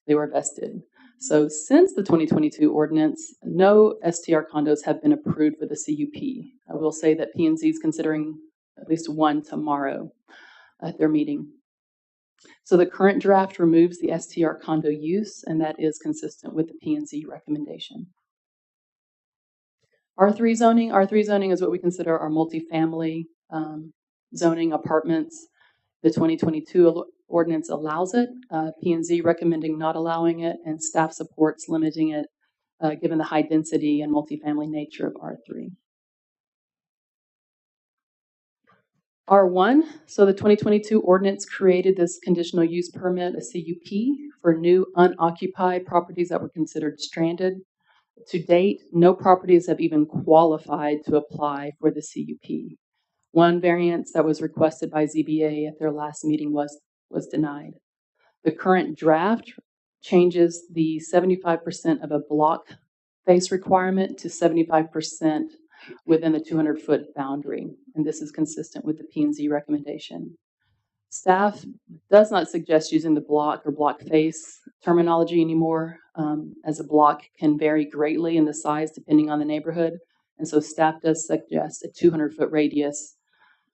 They were vested. So since the 2022 ordinance, no STR condos have been approved for the CUP. I will say that P&Z is considering at least one tomorrow at their meeting. So the current draft removes the STR condo use, and that is consistent with the P&Z recommendation. R3 zoning is what we consider our multifamily zoning apartments. The 2022 ordinance allows it, P&Z recommending not allowing it, and staff supports limiting it, given the high density and multifamily nature of R3. R1, so the 2022 ordinance created this conditional use permit, a CUP, for new unoccupied properties that were considered stranded. To date, no properties have even qualified to apply for the CUP. One variance that was requested by ZBA at their last meeting was denied. The current draft changes the 75% of a block face requirement to 75% within the 200-foot boundary, and this is consistent with the P&Z recommendation. Staff does not suggest using the block or block face terminology anymore, as a block can vary greatly in the size depending on the neighborhood, and so staff does suggest a 200-foot radius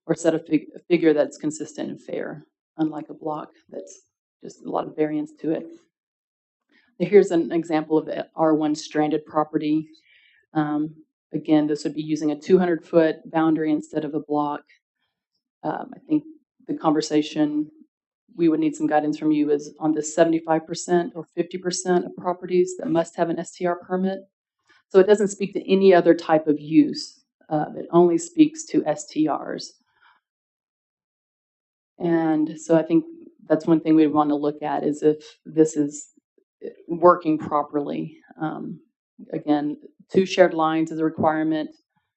or set a figure that's consistent and fair, unlike a block that's just a lot of variance to it. Here's an example of the R1 stranded property. Again, this would be using a 200-foot boundary instead of a block. I think the conversation we would need some guidance from you is on the 75% or 50% of properties that must have an STR permit. So it doesn't speak to any other type of use. It only speaks to STRs. And so I think that's one thing we'd want to look at is if this is working properly. Again, 2 shared lines is a requirement.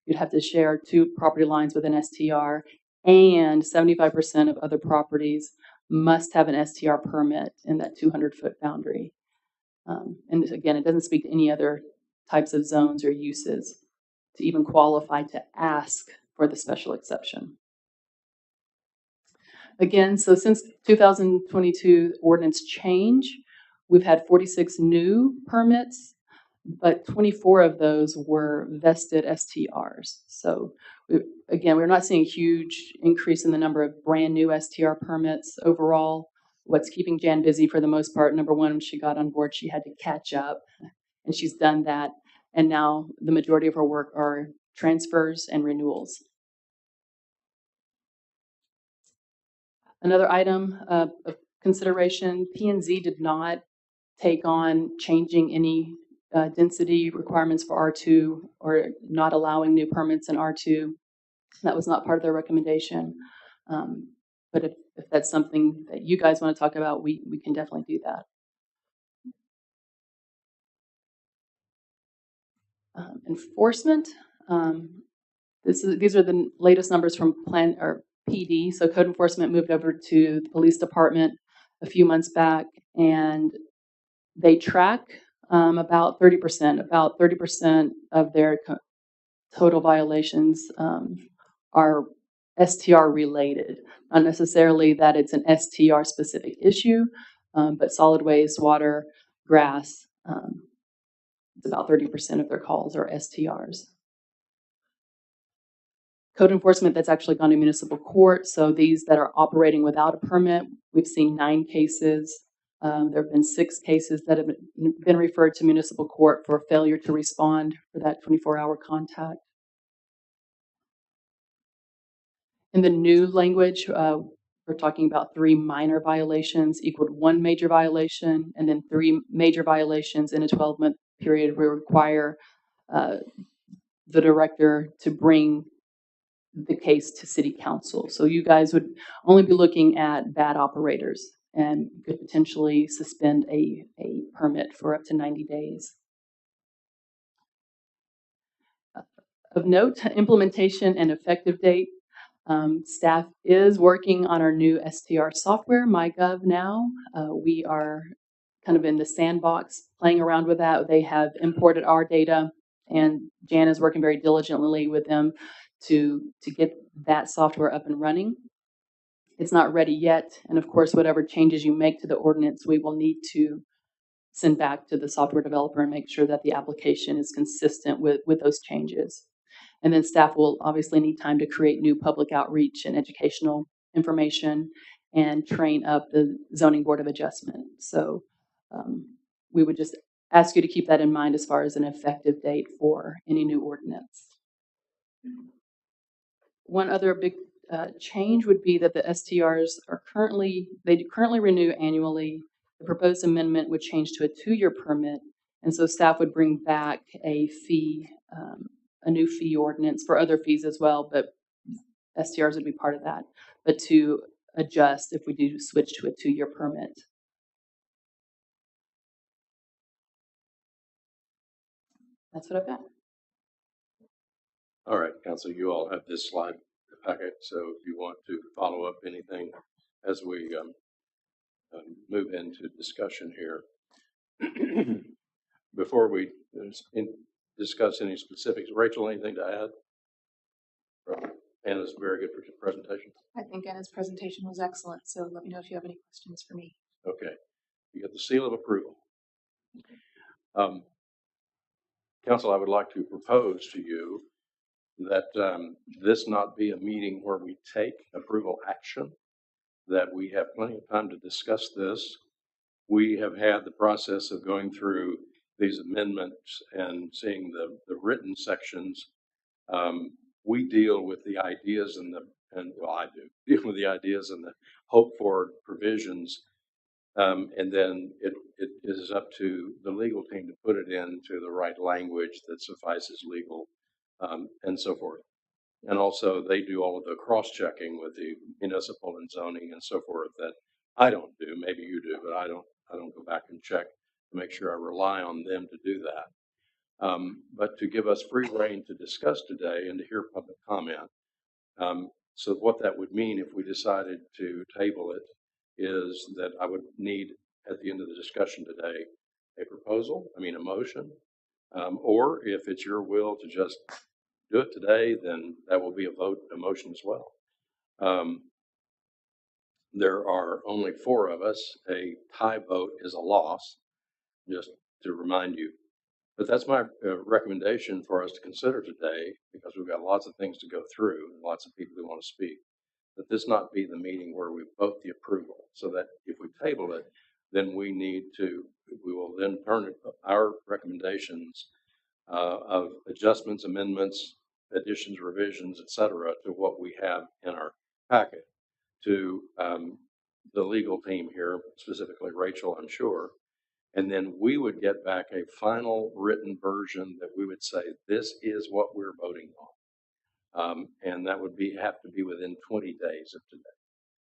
You'd have to share 2 property lines with an STR, and 75% of other properties must have an STR permit in that 200-foot boundary. And again, it doesn't speak to any other types of zones or uses to even qualify to ask for the special exception. Again, so since 2022 ordinance change, we've had 46 new permits, but 24 of those were vested STRs. So we're not seeing a huge increase in the number of brand new STR permits overall. What's keeping Jan busy for the most part, number one, when she got on board, she had to catch up, and she's done that. And now the majority of her work are transfers and renewals. Another item of consideration, P&Z did not take on changing any density requirements for R2 or not allowing new permits in R2. That was not part of their recommendation. But if that's something that you guys want to talk about, we can definitely do that. Enforcement. These are the latest numbers from PD. So code enforcement moved over to the police department a few months back, and they track about 30%. About 30% of their total violations are STR related. Not necessarily that it's an STR specific issue, but solid waste, water, grass. It's about 30% of their calls are STRs. Code enforcement that's actually gone to municipal court. So these that are operating without a permit, we've seen 9 cases. There have been 6 cases that have been referred to municipal court for failure to respond for that 24-hour contact. In the new language, we're talking about 3 minor violations equaled 1 major violation, and then 3 major violations in a 12-month period will require the director to bring the case to city council. So you guys would only be looking at bad operators. and could potentially suspend a permit for up to 90 days. Of note, implementation and effective date. Staff is working on our new STR software, MyGov now. We are kind of in the sandbox playing around with that. They have imported our data, and Jan is working very diligently with them to get that software up and running. It's not ready yet, and of course, whatever changes you make to the ordinance, we will need to send back to the software developer and make sure that the application is consistent with those changes. And then staff will obviously need time to create new public outreach and educational information and train up the Zoning Board of Adjustment. So we would just ask you to keep that in mind as far as an effective date for any new ordinance. One other big change would be that the STRs are currently renew annually. The proposed amendment would change to a 2-year permit, and so staff would bring back a fee, a new fee ordinance for other fees as well, but STRs would be part of that, but to adjust if we do switch to a 2-year permit. That's what I've got. All right, Council, you all have this slide packet, so if you want to follow up anything as we move into discussion here. Before we discuss any specifics, Rachel, anything to add? Anna's very good for presentation. I think Anna's presentation was excellent, so let me know if you have any questions for me. Okay, you got the seal of approval. Council, I would like to propose to you that this not be a meeting where we take approval action, that we have plenty of time to discuss this. We have had the process of going through these amendments and seeing the written sections. We deal with the ideas and well, I do deal with the ideas and the hope for provisions. And then it is up to the legal team to put it into the right language that suffices legal, and so forth. And also they do all of the cross-checking with the municipal and zoning and so forth that I don't do. Maybe you do, but I don't go back and check to make sure I rely on them to do that. But to give us free rein to discuss today and to hear public comment. So what that would mean if we decided to table it is that I would need at the end of the discussion today a motion, or if it's your will to just do it today, then that will be a motion as well. There are only 4 of us. A tie vote is a loss, just to remind you. But that's my recommendation for us to consider today, because we've got lots of things to go through and lots of people who want to speak. That this not be the meeting where we vote the approval, so that if we table it, then we will then turn our recommendations of adjustments, amendments, additions, revisions, etc., to what we have in our packet to the legal team here, specifically Rachel, I'm sure. And then we would get back a final written version that we would say, this is what we're voting on. And that would have to be within 20 days of today.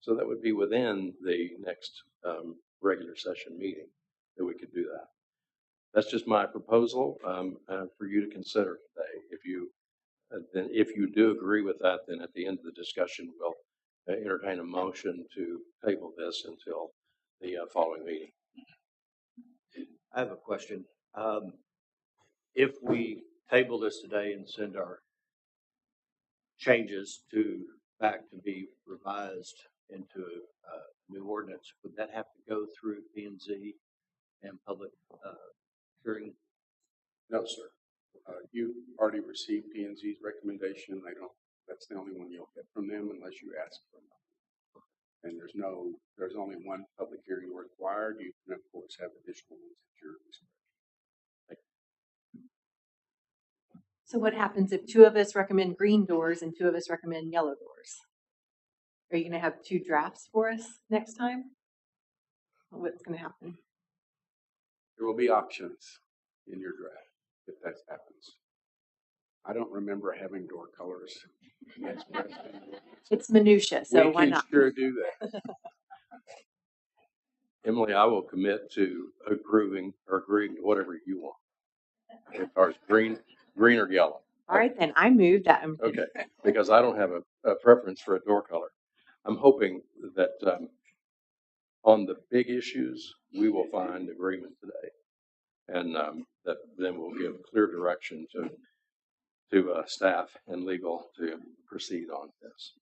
So that would be within the next regular session meeting that we could do that. That's just my proposal for you to consider today. If you do agree with that, then at the end of the discussion, we'll entertain a motion to table this until the following meeting. I have a question. If we table this today and send our changes back to be revised into a new ordinance, would that have to go through P&Z and public hearing? No, sir. You already received P&Z's recommendation. That's the only one you'll get from them unless you ask for them. And there's only one public hearing required. You can, of course, have additional ones at your discretion. So what happens if 2 of us recommend green doors and 2 of us recommend yellow doors? Are you going to have 2 drafts for us next time? What's going to happen? There will be options in your draft if that happens. I don't remember having door colors. It's minutia, so why not? We can sure do that. Emily, I will commit to approving or agreeing to whatever you want. As far as green or yellow. All right, then I move that. Okay, because I don't have a preference for a door color. I'm hoping that on the big issues, we will find agreement today. And that then we'll give clear direction to staff and legal to proceed on this.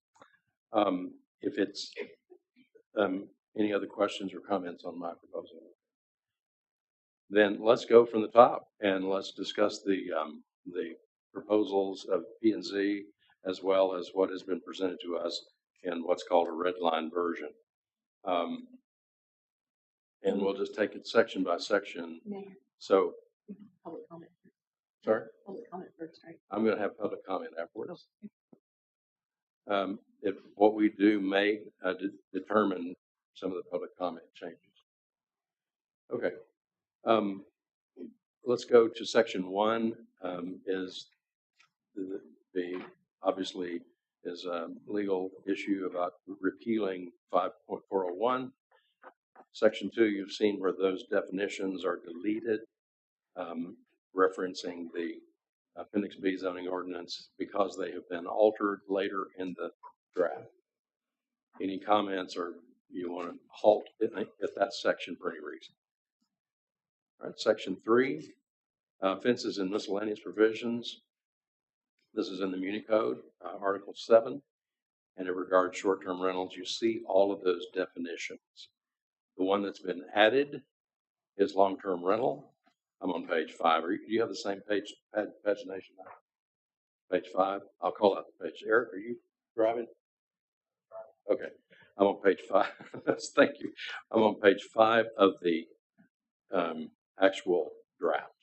If it's any other questions or comments on my proposal, then let's go from the top and let's discuss the proposals of P&Z as well as what has been presented to us in what's called a red line version. And we'll just take it section by section. Mayor. So, Public comment. sorry? Public comment first, right? I'm going to have public comment afterwards. If what we do may determine some of the public comment changes. Okay. Let's go to section 1. Is the obviously is a legal issue about repealing 5.401. Section 2, you've seen where those definitions are deleted, referencing the Appendix B zoning ordinance because they have been altered later in the draft. Any comments or you want to halt at that section for any reason? All right, section 3, offenses and miscellaneous provisions. This is in the Muni Code, Article 7, and it regards short-term rentals. You see all of those definitions. The one that's been added is long-term rental. I'm on page 5. Do you have the same pagination? Page 5. I'll call out the page. Eric, are you driving? Okay. I'm on page 5. Thank you. I'm on page 5 of the actual draft.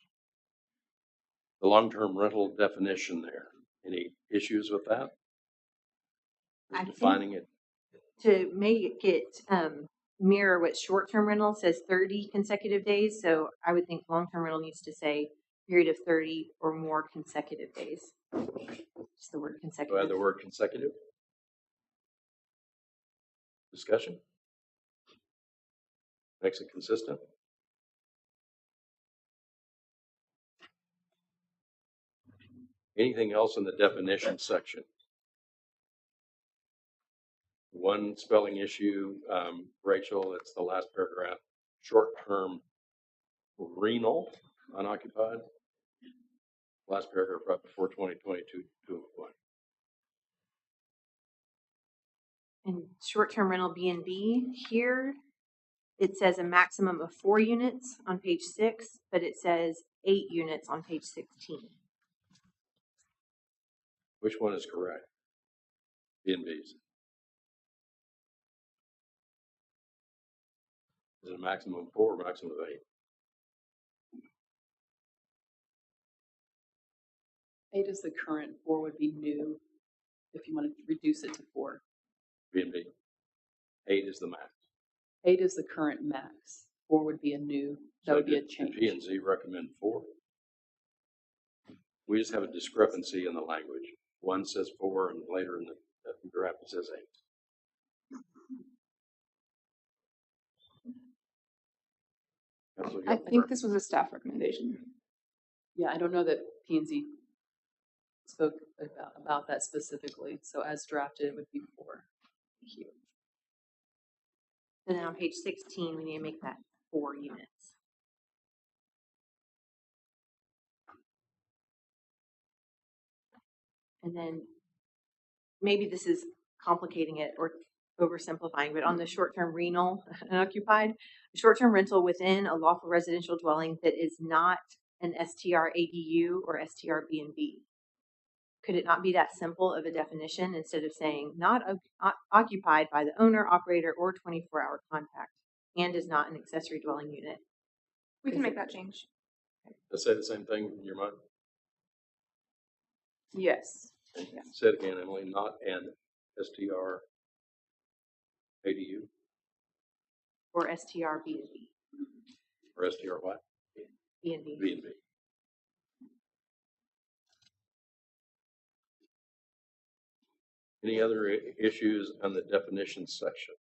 The long-term rental definition there. Any issues with that? I Defining it. To make it mirror what short-term rental says 30 consecutive days. So I would think long-term rental needs to say period of 30 or more consecutive days. Just the word Do I consecutive. have the word consecutive? Discussion? Makes it consistent? Anything else in the definition section? One spelling issue, Rachel, it's the last paragraph. Short-term renal, unoccupied. Last paragraph right before 2022 to 1. And short-term rental B&B here, it says a maximum of 4 units on page 6, but it says 8 units on page 16. Which one is correct? B&Bs. Is it a maximum of 4 or maximum of 8? 8 is the current, 4 would be new if you want to reduce it to 4. B&B. 8 is the max. 8 is the current max. 4 would be a new, that would be a change. P&Z recommend 4. We just have a discrepancy in the language. One says 4 and later in the draft it says 8. I think this was a staff recommendation. Yeah, I don't know that P&Z spoke about that specifically. So as drafted, it would be 4. Thank you. And then on page 16, we need to make that 4 units. And then maybe this is complicating it or oversimplifying, but on the short-term rental unoccupied, short-term rental within a lawful residential dwelling that is not an STR ADU or STR B&B. Could it not be that simple of a definition instead of saying not occupied by the owner, operator, or 24-hour contact and is not an accessory dwelling unit? We can make that change. Let's say the same thing in your mind. Yes. Yeah. Say it again, Emily. Not an STR ADU Or STR B&B. or STR what? B&B. B&B. Any other issues on the definitions section?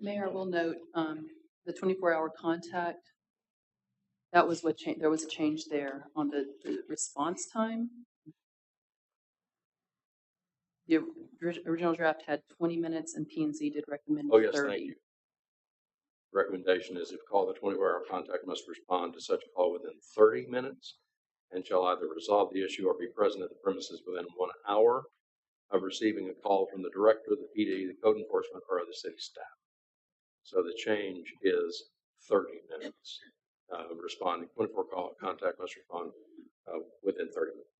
Mayor will note, the 24-hour contact, that was what changed. There was a change there on the response time. The original draft had 20 minutes and P and Z did recommend Oh, yes, 30. thank you. Recommendation is if called, the 24-hour contact must respond to such a call within 30 minutes and shall either resolve the issue or be present at the premises within 1 hour of receiving a call from the director, the PD, the code enforcement, or other city staff. So the change is 30 minutes. Responding, 24 call contact must respond within 30 minutes.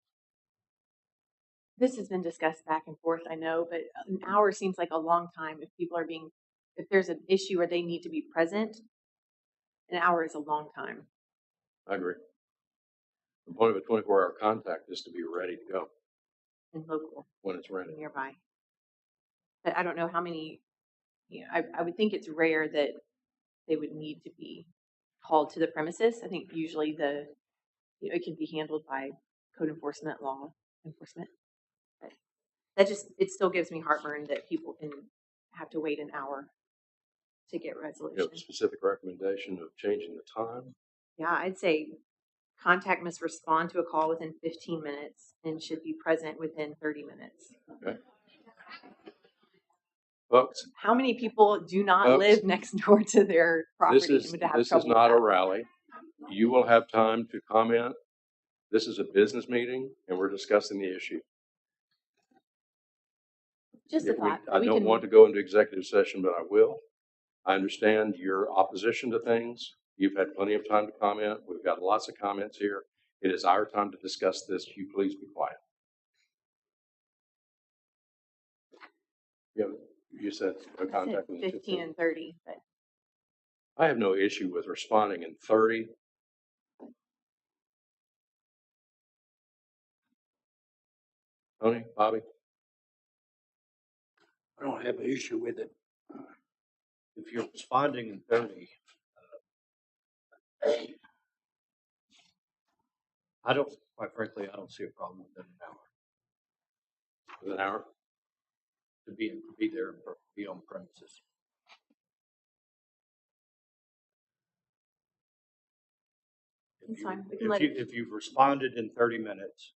This has been discussed back and forth, I know, but an hour seems like a long time if people are if there's an issue where they need to be present, an hour is a long time. I agree. The point of a 24-hour contact is to be ready to go And local, when it's ready. nearby. But I don't know how many, I would think it's rare that they would need to be called to the premises. I think usually it can be handled by code enforcement, law enforcement. But it still gives me heartburn that people can have to wait an hour to get resolution. You have a specific recommendation of changing the time? Yeah, I'd say contact must respond to a call within 15 minutes and should be present within 30 minutes. Okay. Folks, how many people do not folks, live next door to their property this and would have is trouble not with a rally. You will have time to comment. This is a business meeting, and we're discussing the issue. Just a thought. I don't want to go into executive session, but I will. I understand your opposition to things. You've had plenty of time to comment. We've got lots of comments here. It is our time to discuss this. You please be quiet. You said no contact in 15 and 30, but I have no issue with responding in 30. Tony, Bobby? I don't have an issue with it. If you're responding in 30, quite frankly, I don't see a problem with an hour. With an hour? To be there and be on premises. it's fine. We can let it. If you've responded in 30 minutes,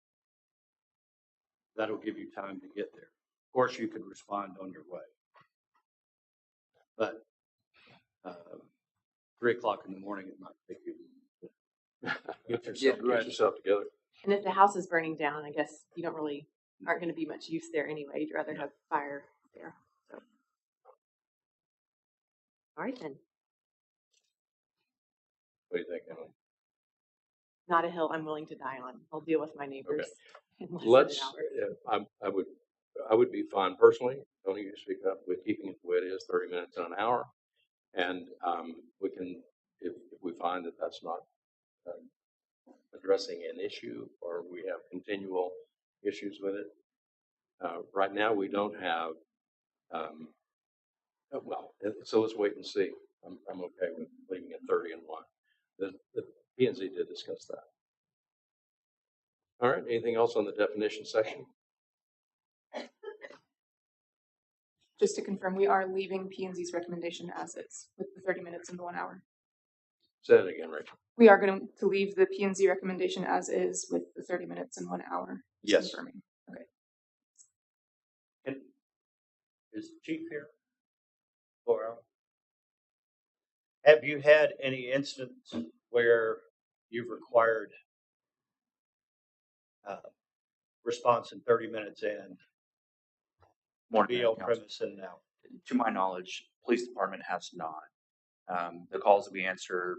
that'll give you time to get there. Of course, you could respond on your way. But 3 o'clock in the morning, it might take you Get yourself together. And if the house is burning down, I guess you aren't going to be much use there anyway. You'd rather have fire there. So. All right, then. What do you think, Emily? Not a hill I'm willing to die on. I'll deal with my neighbors. Okay. In less than an hour. I would be fine personally. Tony, you speak up with keeping it the way it is, 30 minutes and an hour. And we can, if we find that that's not addressing an issue or we have continual issues with it. Right now, we don't have, so let's wait and see. I'm okay with leaving it 30 and 1. The P&Z did discuss that. All right, anything else on the definition section? Just to confirm, we are leaving P&Z's recommendation as is with the 30 minutes and the 1 hour. Say that again, Rachel. We are going to leave the P&Z recommendation as is with the 30 minutes and 1 hour. Yes. Confirming. Okay. And is the chief here? Laura? Have you had any instance where you've required response in 30 minutes and be on premise in an hour? To my knowledge, police department has not. The calls that we answer,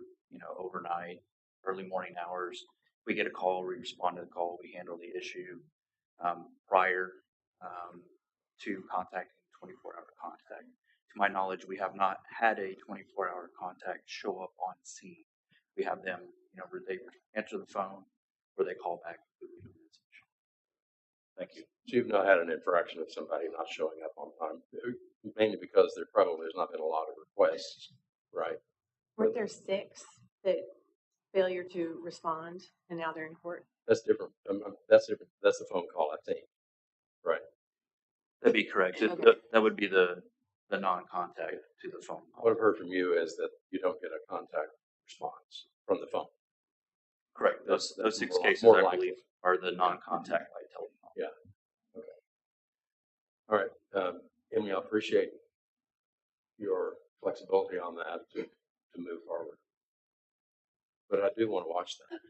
overnight, early morning hours, we get a call, we respond to the call, we handle the issue prior to contacting 24-hour contact. To my knowledge, we have not had a 24-hour contact show up on scene. We have them, where they answer the phone or they call back. Thank you. So you've not had an infraction of somebody not showing up on time, mainly because there probably has not been a lot of requests, right? Weren't there 6 that failure to respond and now they're in court? That's different. That's different. That's the phone call, I think. Right. That'd be correct. Okay. That would be the the non-contact to the phone What call. I've heard from you is that you don't get a contact response from the phone. Correct. Those That's 6 more- cases, more I likely. believe, are the non-contact by telephone. Yeah. Okay. All right. Emily, I appreciate your flexibility on that to move forward. But I do want to watch that.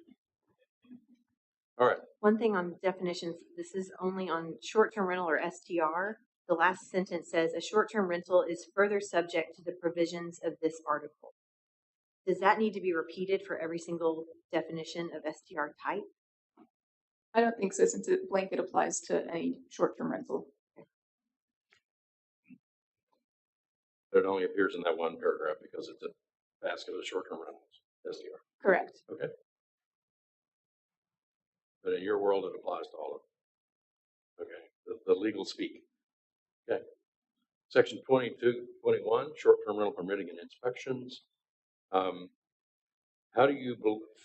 All right. One thing on definitions, this is only on short-term rental or STR. The last sentence says a short-term rental is further subject to the provisions of this article. Does that need to be repeated for every single definition of STR type? I don't think so, since it blanket applies to any short-term rental. But it only appears in that one paragraph because it's a basket of short-term rentals, SDR. Correct. Okay. But in your world, it applies to all of them. Okay. The legal speak. Okay. Section 2221, short-term rental permitting and inspections. How do you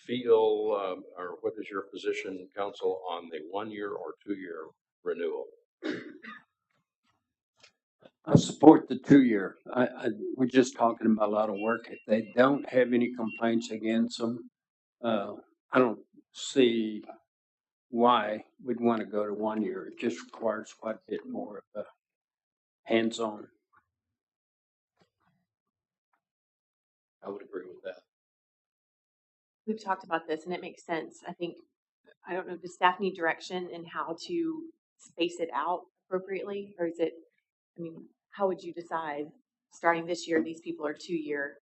feel, or what is your position, council, on the 1-year or 2-year renewal? I support the 2-year. We're just talking about a lot of work. If they don't have any complaints against them, I don't see why we'd want to go to 1 year. It just requires quite a bit more of a hands-on. I would agree with that. We've talked about this and it makes sense. I don't know, does staff need direction in how to space it out appropriately? Or is it, how would you decide starting this year, these people are 2-year,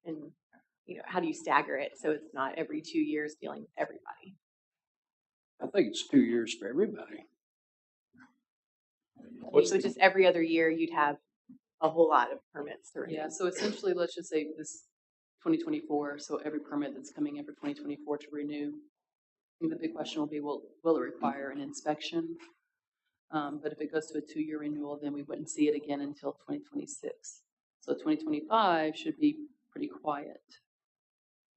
and how do you stagger it so it's not every 2 years dealing with everybody? I think it's 2 years for everybody. So just every other year you'd have a whole lot of permits to renew. Yeah, so essentially, let's just say this 2024, so every permit that's coming in for 2024 to renew. I think the big question will be, will it require an inspection? But if it goes to a 2-year renewal, then we wouldn't see it again until 2026. So 2025 should be pretty quiet.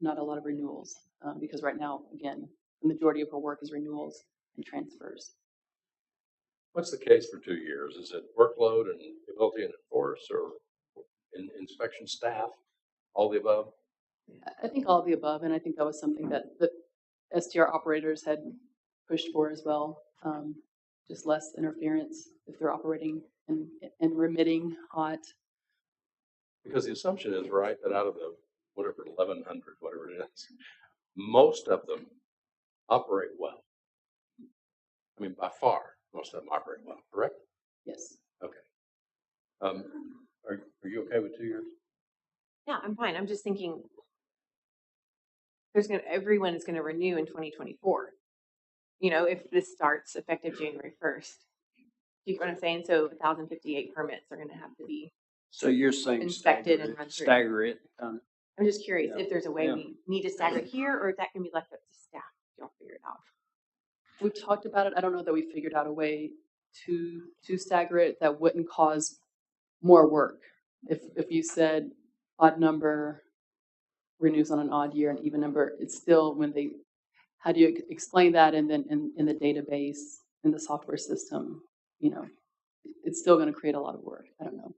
Not a lot of renewals, because right now, again, the majority of our work is renewals and transfers. What's the case for 2 years? Is it workload and ability to enforce, or inspection staff, all the above? I think all of the above, and I think that was something that the STR operators had pushed for as well. Just less interference if they're operating and remitting hot. Because the assumption is, right, that out of the 1,100, whatever it is, most of them operate well. By far, most of them operate well, correct? Yes. Okay. Are you okay with 2 years? Yeah, I'm fine. I'm just thinking everyone is going to renew in 2024. If this starts effective January 1st. Do you get what I'm saying? So 1,058 permits are going to have to be. So you're saying inspected and run through. Stagger it. I'm just curious if there's a way we need to stagger it here, or if that can be left up to staff. Don't figure it out. We've talked about it. I don't know that we figured out a way to stagger it that wouldn't cause more work. If you said odd number renews on an odd year and even number, it's still how do you explain that? And then in the database, in the software system, it's still going to create a lot of work. I don't know.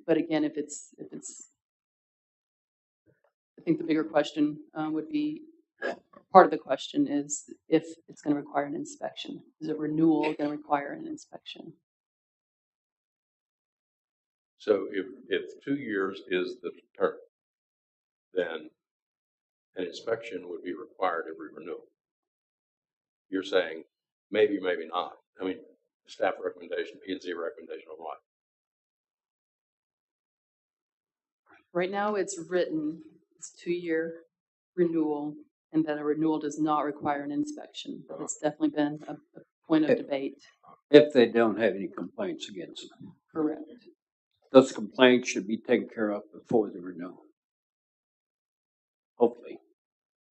But again, if it's, I think the bigger question would be, part of the question is if it's going to require an inspection. Is a renewal going to require an inspection? So if 2 years is the term, then an inspection would be required every renewal. You're saying maybe, maybe not. Staff recommendation, P&Z recommendation on what? Right now it's written, it's 2-year renewal, and that a renewal does not require an inspection. But it's definitely been a point of debate. If they don't have any complaints against them. Correct. Those complaints should be taken care of before the renewal. Hopefully.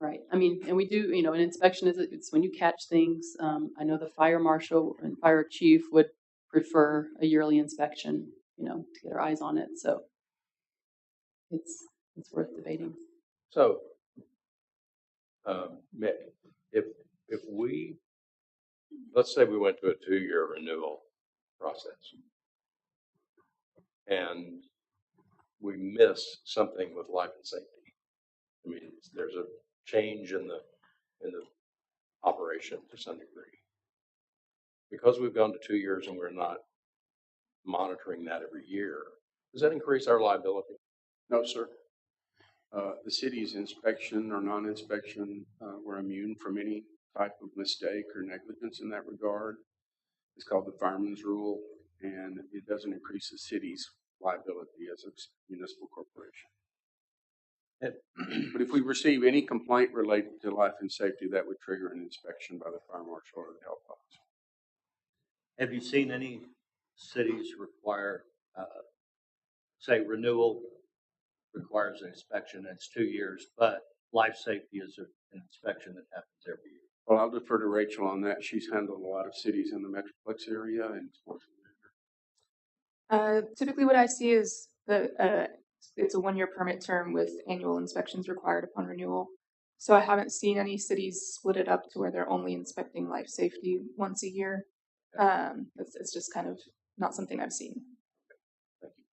Right. And we do, an inspection it's when you catch things. I know the fire marshal and fire chief would prefer a yearly inspection, to get our eyes on it. So it's worth debating. So, Mick, if we, let's say we went to a 2-year renewal process, and we miss something with life and safety. I mean, there's a change in the operation to some degree. Because we've gone to 2 years and we're not monitoring that every year, does that increase our liability? No, sir. The city's inspection or non-inspection, we're immune from any type of mistake or negligence in that regard. It's called the fireman's rule, and it doesn't increase the city's liability as a municipal corporation. But if we receive any complaint related to life and safety, that would trigger an inspection by the fire marshal or the health officer. Have you seen any cities require, say, renewal requires an inspection, it's 2 years, but life safety is an inspection that happens every year? Well, I'll defer to Rachel on that. She's handled a lot of cities in the Metroplex area and sports. Typically what I see is it's a 1-year permit term with annual inspections required upon renewal. So I haven't seen any cities split it up to where they're only inspecting life safety once a year. It's just kind of not something I've seen. Thank you.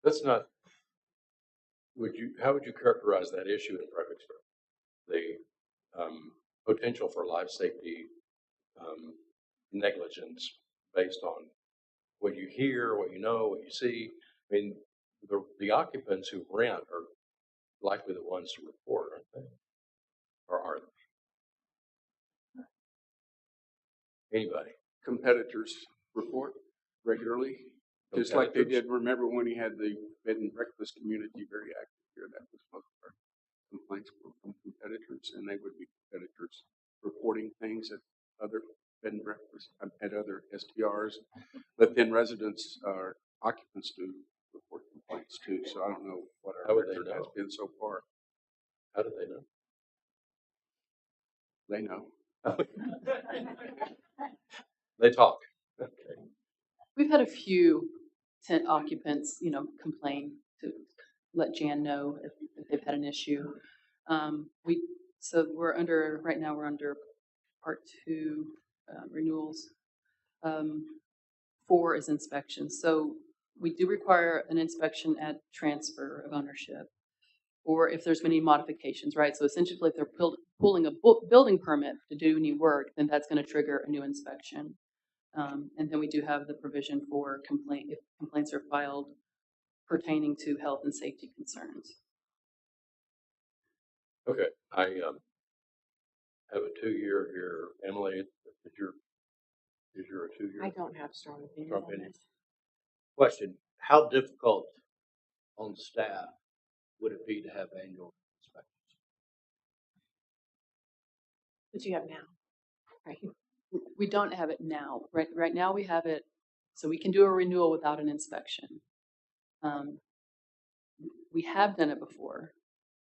That's not. How would you characterize that issue in Fredericksburg? The potential for life safety negligence based on what you hear, what you know, what you see. I mean, the occupants who rent are likely the ones to report, aren't they? Or are they? Anybody? Competitors report regularly, just like they did. Remember when he had the bed and breakfast community very active here? That was most of our complaints were from competitors, and they would be competitors reporting things at other bed and breakfast, at other STRs. But then residents or occupants do report complaints too. So I don't know what our record has been so far. How do they know? They know. They talk. Okay. We've had a few tent occupants, complain to let Jan know if they've had an issue. Right now we're under part 2 renewals. 4 is inspections. So we do require an inspection at transfer of ownership, or if there's any modifications, right? So essentially, if they're pulling a building permit to do any work, then that's going to trigger a new inspection. And then we do have the provision for if complaints are filed pertaining to health and safety concerns. Okay, I have a 2-year here. Emily, is your a 2-year? I don't have strong opinions on this. Question, how difficult on staff would it be to have annual inspections? What you have now, right? We don't have it now. Right now we have it, so we can do a renewal without an inspection. We have done it before,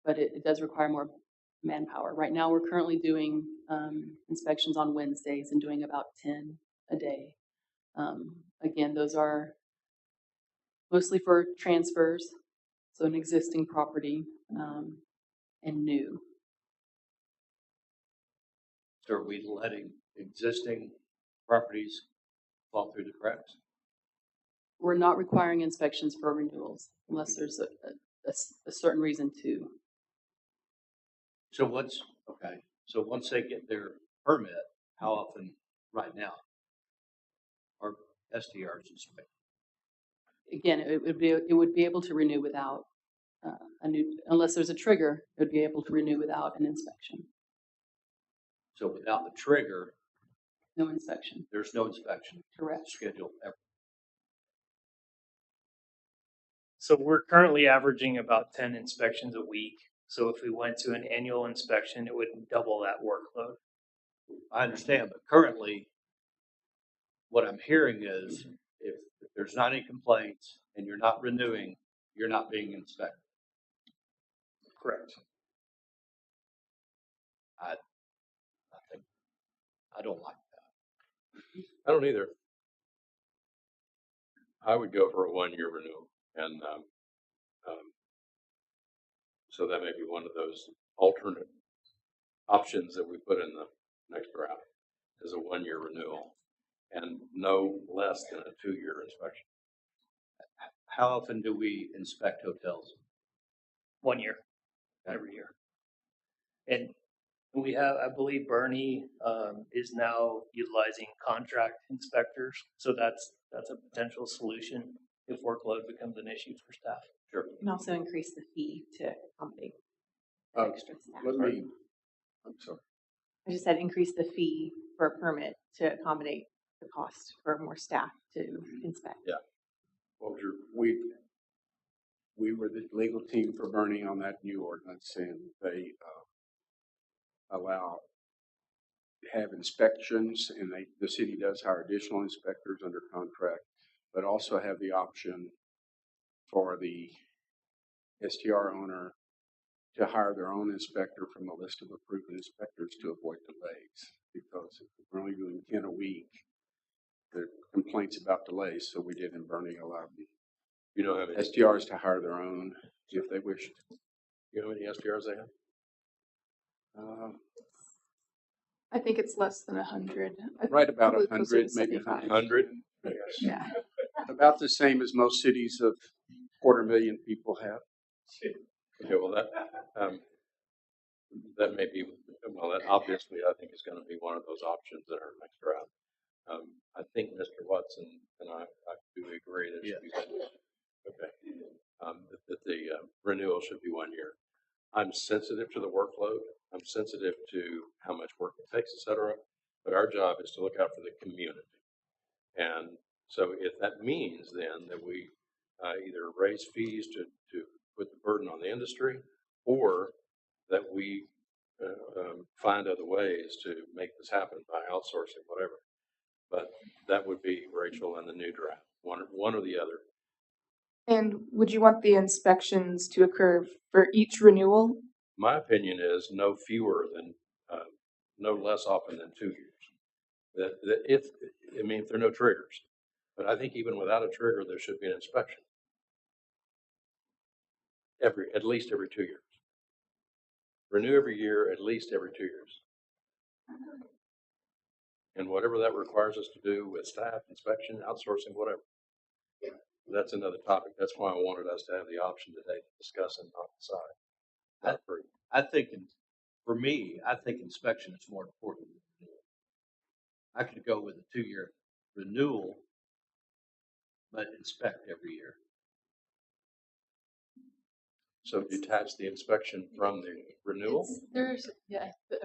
but it does require more manpower. Right now we're currently doing inspections on Wednesdays and doing about 10 a day. Again, those are mostly for transfers, so an existing property and new. So are we letting existing properties fall through the cracks? We're not requiring inspections for renewals unless there's a certain reason to. So once they get their permit, how often right now are STRs inspected? Again, it would be able to renew without unless there's a trigger. It would be able to renew without an inspection. So without the trigger, no inspection. There's no inspection. Correct. Scheduled ever. So we're currently averaging about 10 inspections a week. So if we went to an annual inspection, it would double that workload. I understand, but currently, what I'm hearing is if there's not any complaints and you're not renewing, you're not being inspected. Correct. I don't like that. I don't either. I would go for a 1-year renewal, and so that may be one of those alternate options that we put in the next draft is a 1-year renewal. and no less than a 2-year inspection. How often do we inspect hotels? 1 year, every year. And we have, I believe Bernie is now utilizing contract inspectors. So that's a potential solution if workload becomes an issue for staff. Sure. And also increase the fee to accommodate Uh, extra staff. I'm sorry. I just said increase the fee for a permit to accommodate the cost for more staff to inspect. Yeah. Well, we were the legal team for Bernie on that new ordinance, and they have inspections, and the city does hire additional inspectors under contract, but also have the option for the STR owner to hire their own inspector from a list of approved inspectors to avoid delays. Because if we're only doing 10 a week, there are complaints about delays, so we did in Bernie allow the You don't have any STRs to hire their own if they wished. You know how many SDRs they have? I think it's less than 100. Right about Probably closer 100, to maybe 75. 100? Yeah. about the same as most cities of 250,000 people have. Okay, well, that may be, well, that obviously I think is going to be one of those options in our next round. I think Mr. Watson and I do agree that it should be 1 year. Okay. That the renewal should be 1 year. I'm sensitive to the workload. I'm sensitive to how much work it takes, et cetera. But our job is to look out for the community. And so if that means then that we either raise fees to put the burden on the industry, or that we find other ways to make this happen by outsourcing, whatever. But that would be, Rachel, in the new draft, one or the other. And would you want the inspections to occur for each renewal? My opinion is no fewer than, no less often than 2 years. If there are no triggers, but I think even without a trigger, there should be an inspection. At least every 2 years. Renew every year, at least every 2 years. And whatever that requires us to do with staff, inspection, outsourcing, whatever. That's another topic. That's why I wanted us to have the option today to discuss and not decide. I think, for me, I think inspection is more important than renewal. I could go with a 2-year renewal, but inspect every year. So detach the inspection from the renewal? I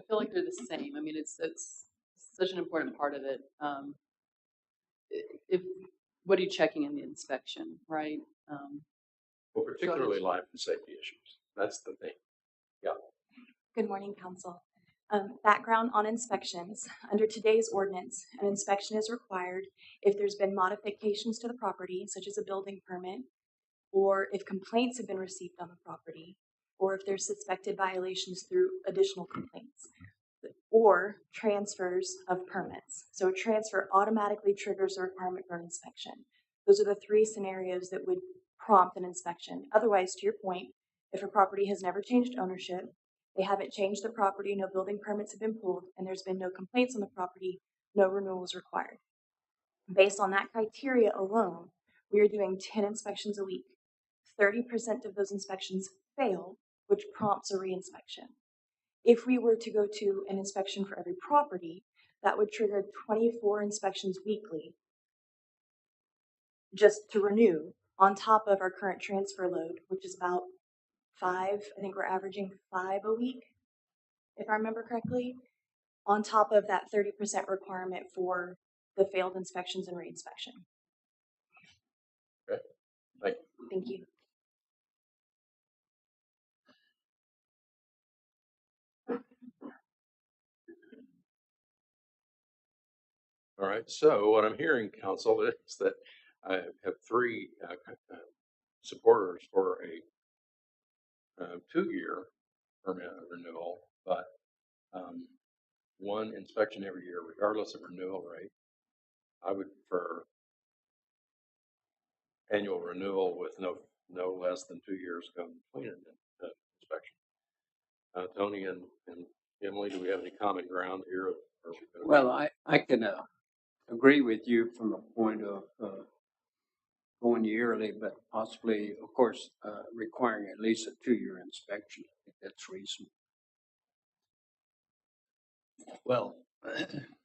feel like they're the same. I mean, it's such an important part of it. What are you checking in the inspection, right? Well, particularly life and safety issues. That's the thing. Yeah. Good morning, Council. Background on inspections. Under today's ordinance, an inspection is required if there's been modifications to the property, such as a building permit, or if complaints have been received on the property, or if there's suspected violations through additional complaints, or transfers of permits. So a transfer automatically triggers a requirement for an inspection. Those are the 3 scenarios that would prompt an inspection. Otherwise, to your point, if a property has never changed ownership, they haven't changed the property, no building permits have been pulled, and there's been no complaints on the property, no renewal is required. Based on that criteria alone, we are doing 10 inspections a week. 30% of those inspections fail, which prompts a reinspection. If we were to go to an inspection for every property, that would trigger 24 inspections weekly just to renew, on top of our current transfer load, which is about 5. I think we're averaging 5 a week, if I remember correctly, on top of that 30% requirement for the failed inspections and reinspection. Okay. Thank you. Thank you. All right. So what I'm hearing, Council, is that I have 3 supporters for a 2-year permit renewal, but 1 inspection every year, regardless of renewal rate. I would prefer annual renewal with no less than 2 years between an inspection. Tony and Emily, do we have any common ground here? Well, I can agree with you from the point of going yearly, but possibly, of course, requiring at least a 2-year inspection. I think that's reasonable. Well,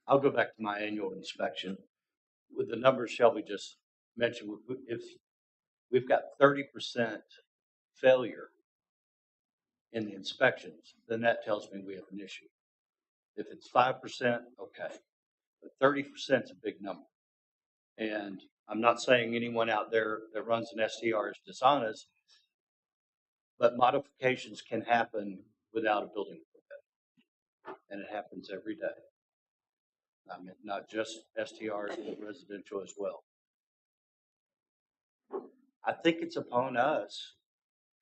I'll go back to my annual inspection. With the numbers Shelby just mentioned, if we've got 30% failure in the inspections, then that tells me we have an issue. If it's 5%, okay. But 30% is a big number. And I'm not saying anyone out there that runs an STR is dishonest, but modifications can happen without a building permit. And it happens every day. I mean, not just STRs, but residential as well. I think it's upon us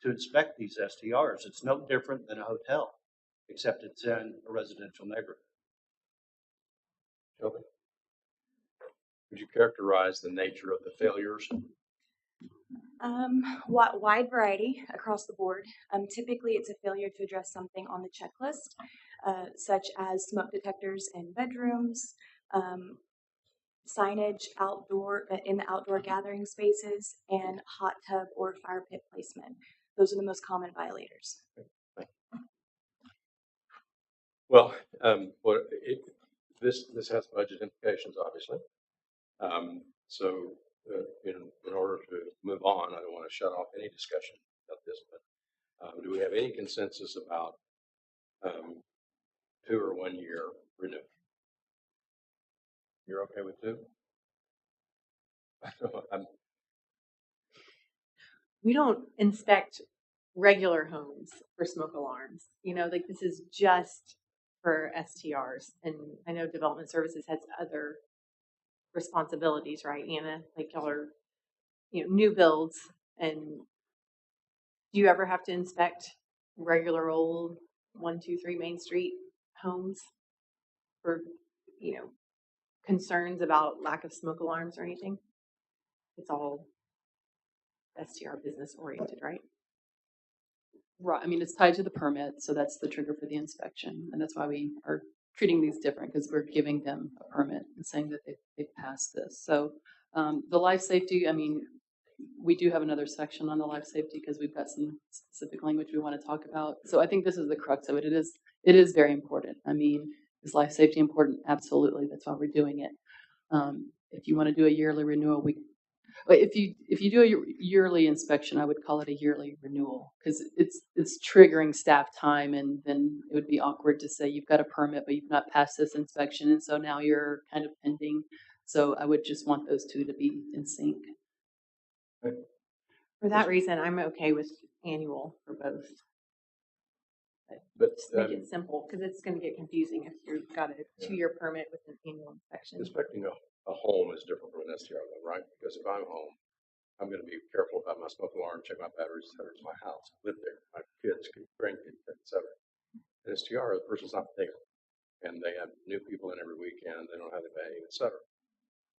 to inspect these STRs. It's no different than a hotel, except it's in a residential neighborhood. Shelby? Would you characterize the nature of the failures? Wide variety across the board. Typically, it's a failure to address something on the checklist, such as smoke detectors in bedrooms, signage in the outdoor gathering spaces, and hot tub or fire pit placement. Those are the most common violators. Well, this has budget implications, obviously. So in order to move on, I don't want to shut off any discussion about this, but do we have any consensus about 2 or 1 year renewal? You're okay with 2? We don't inspect regular homes for smoke alarms. Like this is just for STRs. And I know Development Services has other responsibilities, right, Anna? Like y'all are, new builds. And do you ever have to inspect regular old 123 Main Street homes for, concerns about lack of smoke alarms or anything? It's all STR business oriented, right? Right. I mean, it's tied to the permit, so that's the trigger for the inspection, and that's why we are treating these different, because we're giving them a permit and saying that they've passed this. So the life safety, I mean, we do have another section on the life safety because we've got some specific language we want to talk about. So I think this is the crux of it. It is very important. I mean, is life safety important? Absolutely. That's why we're doing it. If you want to do a yearly renewal, if you do a yearly inspection, I would call it a yearly renewal, because it's triggering staff time, and then it would be awkward to say you've got a permit but you've not passed this inspection, and so now you're kind of pending. So I would just want those two to be in sync. For that reason, I'm okay with annual for both. But just make it simple, because it's going to get confusing if you've got a 2-year permit with an annual inspection. Inspecting a home is different from an STR, though, right? Because if I'm home, I'm going to be careful about my smoke alarm, check my batteries, etc. It's my house. I live there. My kids, grandkids, etc. An STR, the person's not there, and they have new people in every weekend. They don't know how they behave, etc.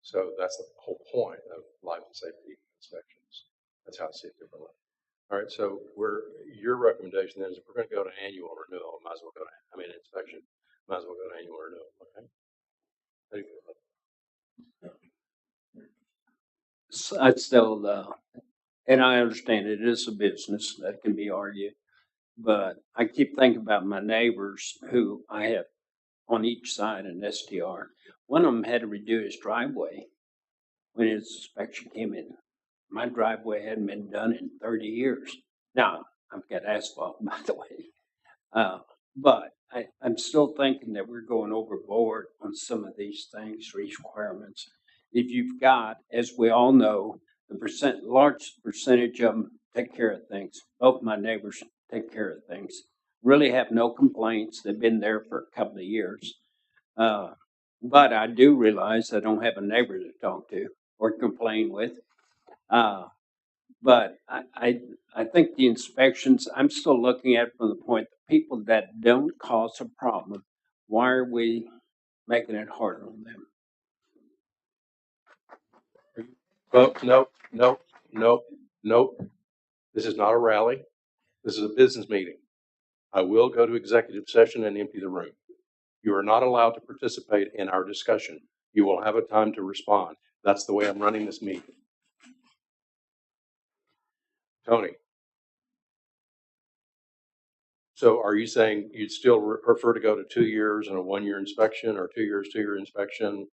So that's the whole point of life and safety inspections. That's how I see it differently. All right. So your recommendation is if we're going to go to annual renewal, might as well go to inspection. Might as well go to annual renewal. Okay. How do you feel about that? I'd still, and I understand it is a business that can be argued, but I keep thinking about my neighbors who I have on each side an STR. One of them had to redo his driveway when his inspection came in. My driveway hadn't been done in 30 years. Now, I've got asphalt, by the way. But I'm still thinking that we're going overboard on some of these things, requirements. If you've got, as we all know, large percentage of them take care of things. Both my neighbors take care of things. Really have no complaints. They've been there for a couple of years. But I do realize I don't have a neighbor to talk to or complain with. But I think the inspections, I'm still looking at it from the point that people that don't cause a problem, why are we making it harder on them? Well, nope. This is not a rally. This is a business meeting. I will go to executive session and empty the room. You are not allowed to participate in our discussion. You will have a time to respond. That's the way I'm running this meeting. Tony. So are you saying you'd still prefer to go to 2 years and a 1-year inspection, or 2 years, 2-year inspection?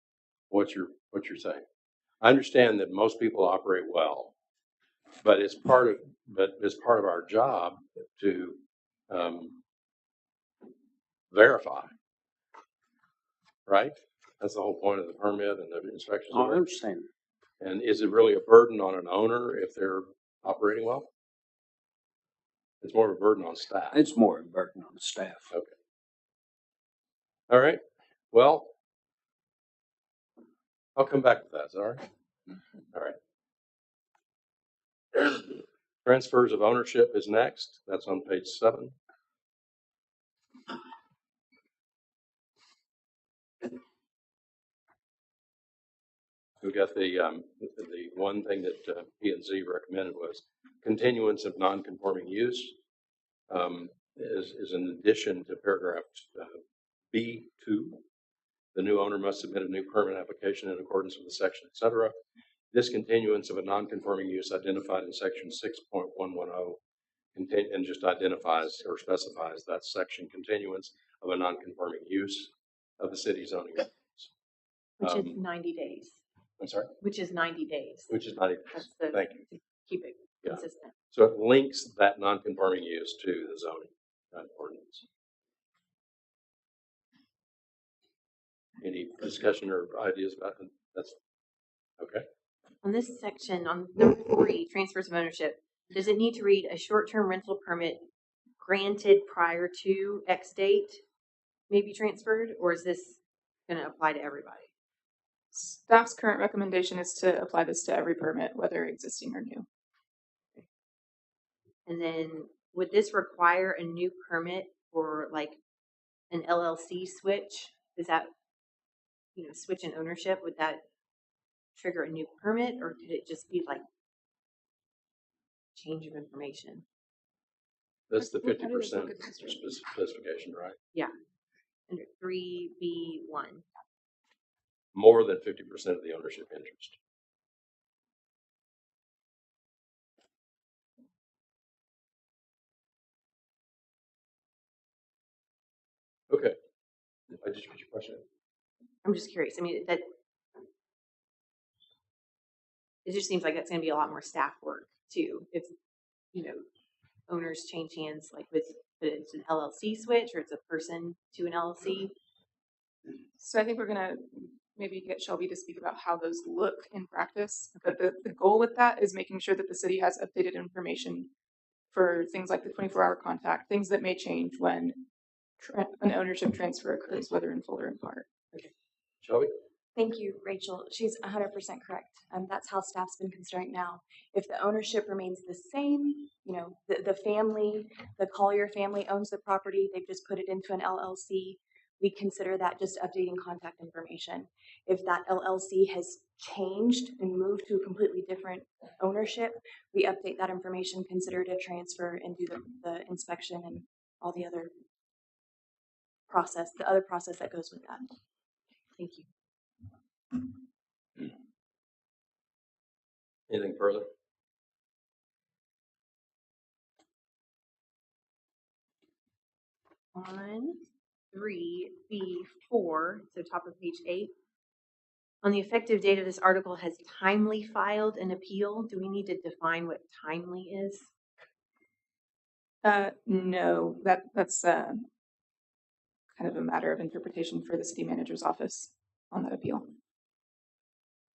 What you're saying? I understand that most people operate well, but it's part of our job to verify, right? That's the whole point of the permit and the inspections. I understand. And is it really a burden on an owner if they're operating well? It's more of a burden on staff. It's more a burden on staff. Okay. All right. Well, I'll come back to that. Is that all right? All right. Transfers of ownership is next. That's on page 7. We got the one thing that P&Z recommended was continuance of non-conforming use. Is an addition to paragraph B2. The new owner must submit a new permit application in accordance with the section, etc. Discontinuance of a non-conforming use identified in section 6.110 and just identifies or specifies that section continuance of a non-conforming use of the city zoning ordinance. Which is 90 days. I'm sorry? Which is 90 days. Which is 90 days. Thank you. To keep it consistent. So it links that non-conforming use to the zoning ordinance. Any discussion or ideas about it? That's okay. On this section, on number 3, transfers of ownership, does it need to read a short-term rental permit granted prior to X date may be transferred, or is this going to apply to everybody? Staff's current recommendation is to apply this to every permit, whether existing or new. And then would this require a new permit for like an LLC switch? Is that, switch in ownership? Would that trigger a new permit, or could it just be like change of information? That's the 50% specification, right? Yeah. Under 3B1. More than 50% of the ownership interest. Okay. I just get your question. I'm just curious. I mean, that it just seems like that's going to be a lot more staff work too. If owners change hands, like with it's an LLC switch or it's a person to an LLC. So I think we're gonna maybe get Shelby to speak about how those look in practice. But the goal with that is making sure that the city has updated information for things like the 24-hour contact, things that may change when an ownership transfer occurs, whether in full or in part. Okay. Shelby? Thank you, Rachel. She's 100% correct. That's how staff's been considering now. If the ownership remains the same, the family, the Collier family owns the property, they've just put it into an LLC, we consider that just updating contact information. If that LLC has changed and moved to a completely different ownership, we update that information, consider it a transfer, and do the inspection and all the other process that goes with that. Thank you. Anything further? On 3B4, so top of page 8. On the effective date of this article has timely filed an appeal. Do we need to define what timely is? No, that's kind of a matter of interpretation for the city manager's office on that appeal.